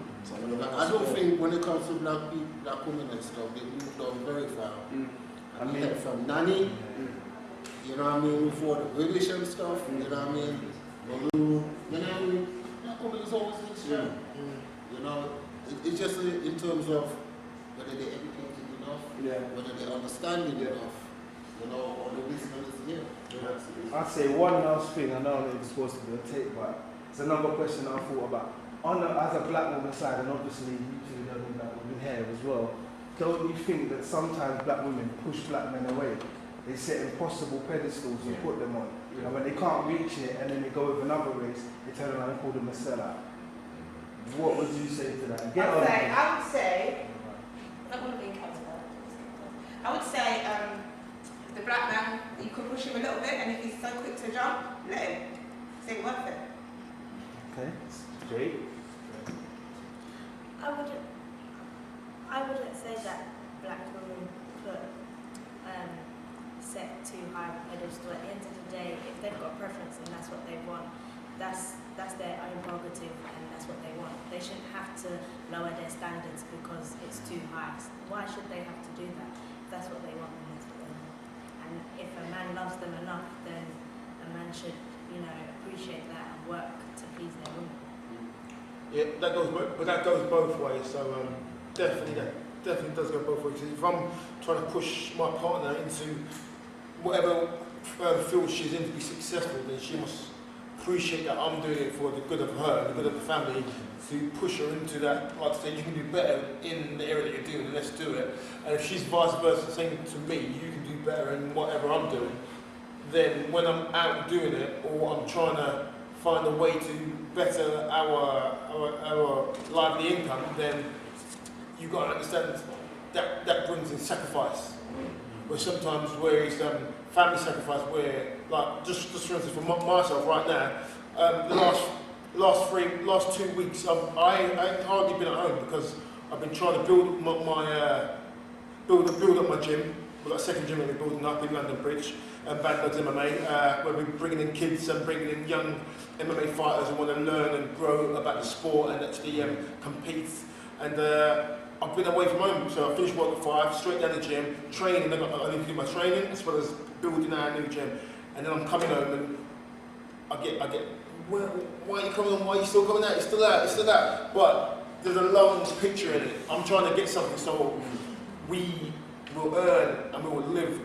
I don't think when it comes to black people, black women and stuff, they moved on very far. I mean, from nanny, you know what I mean, before the British and stuff, you know what I mean, you know what I mean, black women is always in strong. You know, it's just in terms of whether they're educated enough, whether they're understanding enough, you know, or the wisdom is here. I'd say one last thing. I know it's supposed to be a tape, but it's another question I thought about. As a black woman side, and obviously you two know black women here as well, don't you think that sometimes black women push black men away? They set impossible pedestals and put them on. And when they can't reach it and then they go with another race, they turn around and call them a sellout. What would you say to that? I would say, I don't want to be accountable. I would say the black man, you can push him a little bit, and if he's so quick to jump, let him. It's ain't worth it. Okay, great. I wouldn't say that black women put set too high a pedestal. At the end of the day, if they've got a preference and that's what they want, that's their own prerogative and that's what they want. They shouldn't have to lower their standards because it's too high. Why should they have to do that? If that's what they want, then that's what they want. And if a man loves them enough, then a man should, appreciate that and work to please their woman. Yeah, that goes both ways. So definitely does go both ways. If I'm trying to push my partner into whatever field she's in to be successful, then she must appreciate that I'm doing it for the good of her, the good of the family, to push her into that. Like I say, you can do better in the area that you're doing, and let's do it. And if she's vice versa saying to me, you can do better in whatever I'm doing, then when I'm out doing it, or I'm trying to find a way to better our lively income, then you've got to understand that brings in sacrifice. Where sometimes where it's family sacrifice, where like just for instance for myself right now, the last 2 weeks I hardly been at home because I've been trying to build up my gym. We've got a second gym that we're building up in London Bridge, Bad Bugs MMA, where we're bringing in kids and bringing in young MMA fighters who want to learn and grow about the sport and actually compete. And I've been away from home, so I finished work at 5, straight down the gym, training, and I need to do my training as well as building our new gym. And then I'm coming home and I get, why are you coming home? Why are you still coming out? It's still out. But there's a long picture in it. I'm trying to get something so we will earn and we will live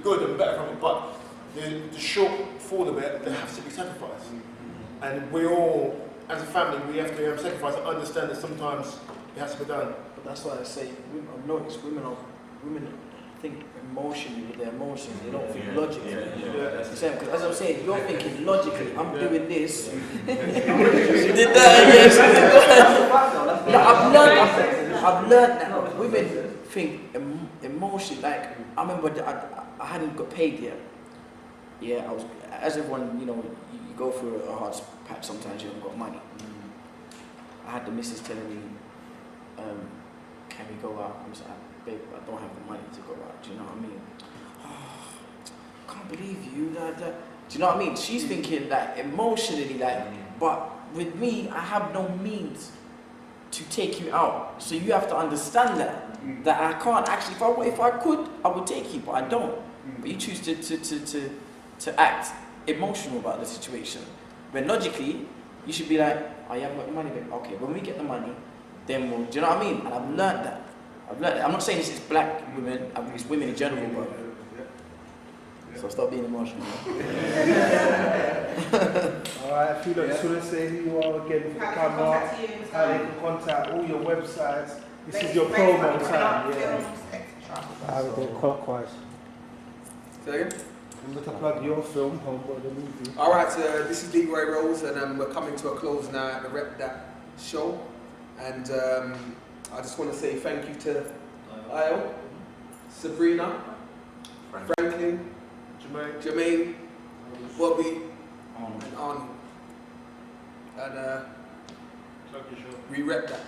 good and better from it. But the shortfall of it, there has to be sacrifice. And we all, as a family, we have to sacrifice and understand that sometimes it has to be done. But that's why I say, I've noticed women think emotionally with their emotions, they don't think logically. Because as I'm saying, you're thinking logically, I'm doing this. She did that, yes, she did that. I've learned that women think emotionally, like, I remember I hadn't got paid yet. Yeah, I was, as everyone, you go through a hard patch sometimes, you haven't got money. I had the missus telling me, can we go out? I'm saying, babe, I don't have the money to go out. Do you know what I mean? Oh, can't believe you. Do you know what I mean? She's thinking that emotionally, but with me, I have no means to take you out. So you have to understand that I can't actually. If I could, I would take you, but I don't. But you choose to act emotional about the situation. When logically, you should be like, oh, you haven't got the money, babe. Okay, when we get the money, then we'll, do you know what I mean? And I've learned that. I'm not saying this is black women, I mean it's women in general, but so stop being emotional. Alright, if you just want to say who you are again for the camera, how they can contact all your websites. This is your promo time. I will go clockwise. Say again? Remember to plug your film, Homeboy the Movie. Alright, this is Leeroy Rose, and we're coming to a close now at the Rep Dat Show. And I just want to say thank you to Io, Sabrina, Franklin, Jamaine, Bobby, and Arnold. And we rep that.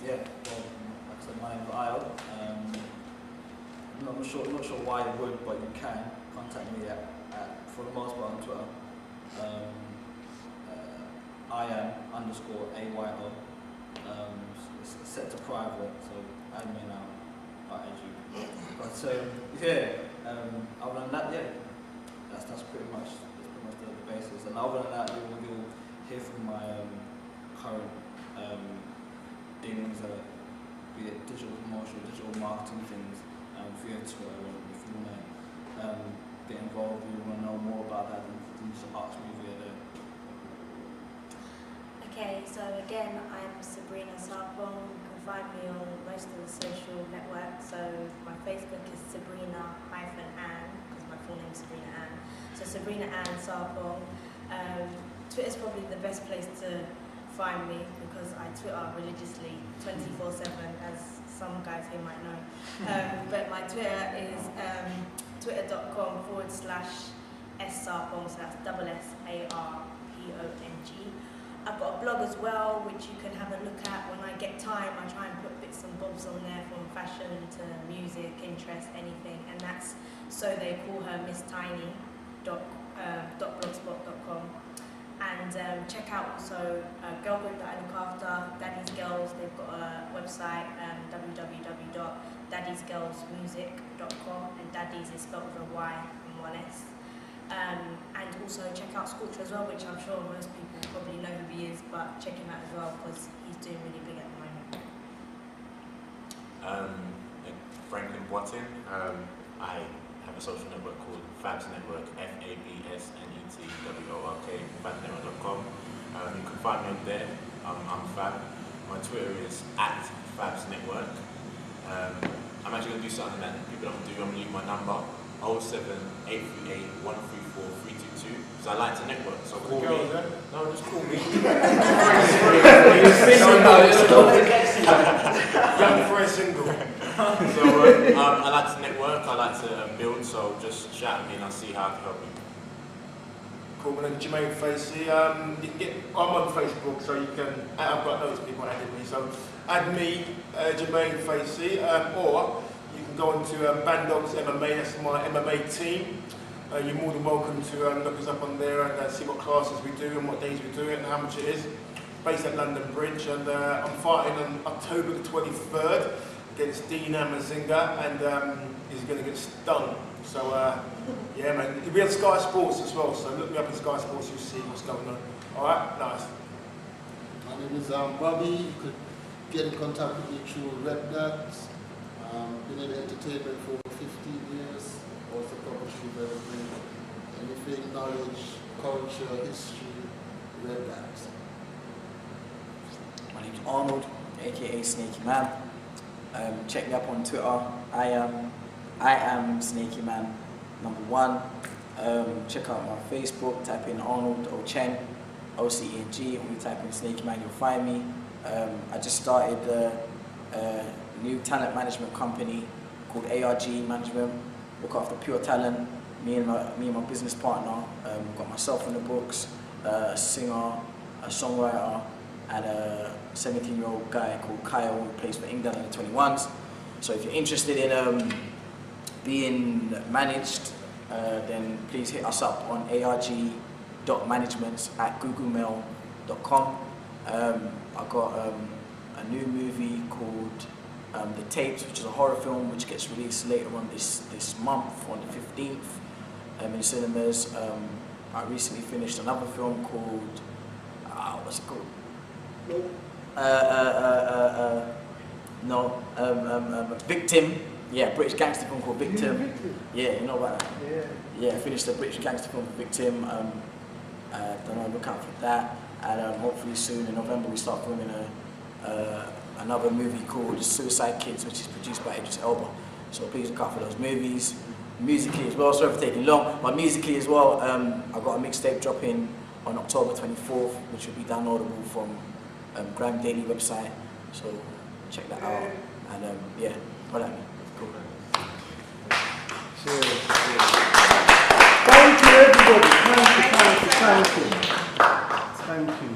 Yeah, well, like I said, my name's Io. I'm not sure why you would, but you can contact me at for the most part on Twitter. IAM_AYO. It's set to private, so add me now. I'll add you. But other than that, that's pretty much the basis. And other than that, you'll hear from my current dealings, be it digital promotion, digital marketing things, via Twitter. If you want to involved, you want to know more about that, then just ask me via there. Okay, so again, I'm Sabrina Sarpong. You can find me on most of the social networks. So my Facebook is Sabrina-Ann, because my full name is Sabrina Ann. So Sabrina Ann Sarpong. Twitter's probably the best place to find me because I Twitter religiously 24/7, as some guys here might know. But my Twitter is twitter.com/ssarpong, so that's SSARPONG. I've got a blog as well, which you can have a look at when I get time. I try and put bits and bobs on there, from fashion to music, interest, anything. And that's So They Call Her Miss Tiny .blogspot.com. And check out also a girl group that I look after, Daddy's Girls. They've got a website, www.daddysgirlsmusic.com, and Daddy's is spelled with a Y and one S. And also check out Scorcher as well, which I'm sure most people probably know who he is, but check him out as well because he's doing really big at the moment. Franklin Boatin. I have a social network called Fabs Network, FABSNETWORK, fabsnetwork.com. You can find me up there. I'm Fab. My Twitter is @Fabs Network. I'm actually going to do something that people don't do. I'm going to leave my number 07838134322 because I like to network. So call me. No, just call me. Young for a single. So I like to network, I like to build, so just shout at me and I'll see how I can help you. Cool, my name's Jamaine Facey. You can I'm on Facebook, so you can. I've got loads of people added me, so add me, Jamaine Facey, or you can go on to Bandogs MMA. That's my MMA team. You're more than welcome to look us up on there and see what classes we do and what days we do it and how much it is. Based at London Bridge, and I'm fighting on October the 23rd against Dean Amazinga, and he's going to get stung. So, yeah, man. He'll be on Sky Sports as well, so look me up in Sky Sports, you'll see what's going on. Alright, nice. My name is Bobby. You could get in contact with me through Rep Dat. Been in entertainment for 15 years. Also publishing everything. Anything, knowledge, culture, history, Rep Dat. My name's Arnold, aka Snaky Man. Check me up on Twitter. I am Snaky Man #1. Check out my Facebook. Type in Arnold Oceng, OCENG. When you type in Snaky Man, you'll find me. I just started a new talent management company called ARG Management. Look after pure talent. Me and my business partner. Got myself in the books. A singer, a songwriter, and a 17-year-old guy called Kyle who plays for England in the 21s. So if you're interested in being managed, then please hit us up on arg.management@googlemail.com. I got a new movie called The Tapes, which is a horror film which gets released later on this month on the 15th in the cinemas. I recently finished another film called, what's it called? Victim. Yeah, British gangster film called Victim. Yeah, you know about that? Yeah, I finished the British gangster film Victim. Don't know, look out for that. And hopefully soon in November we start filming another movie called Suicide Kids, which is produced by Idris Elba. So please look out for those movies. Musically as well, sorry for taking long, but musically as well, I've got a mixtape dropping on October 24th, which will be downloadable from Grime Daily website. So check that out. And yeah, follow me. Cool. Thank you, everybody. Thank you.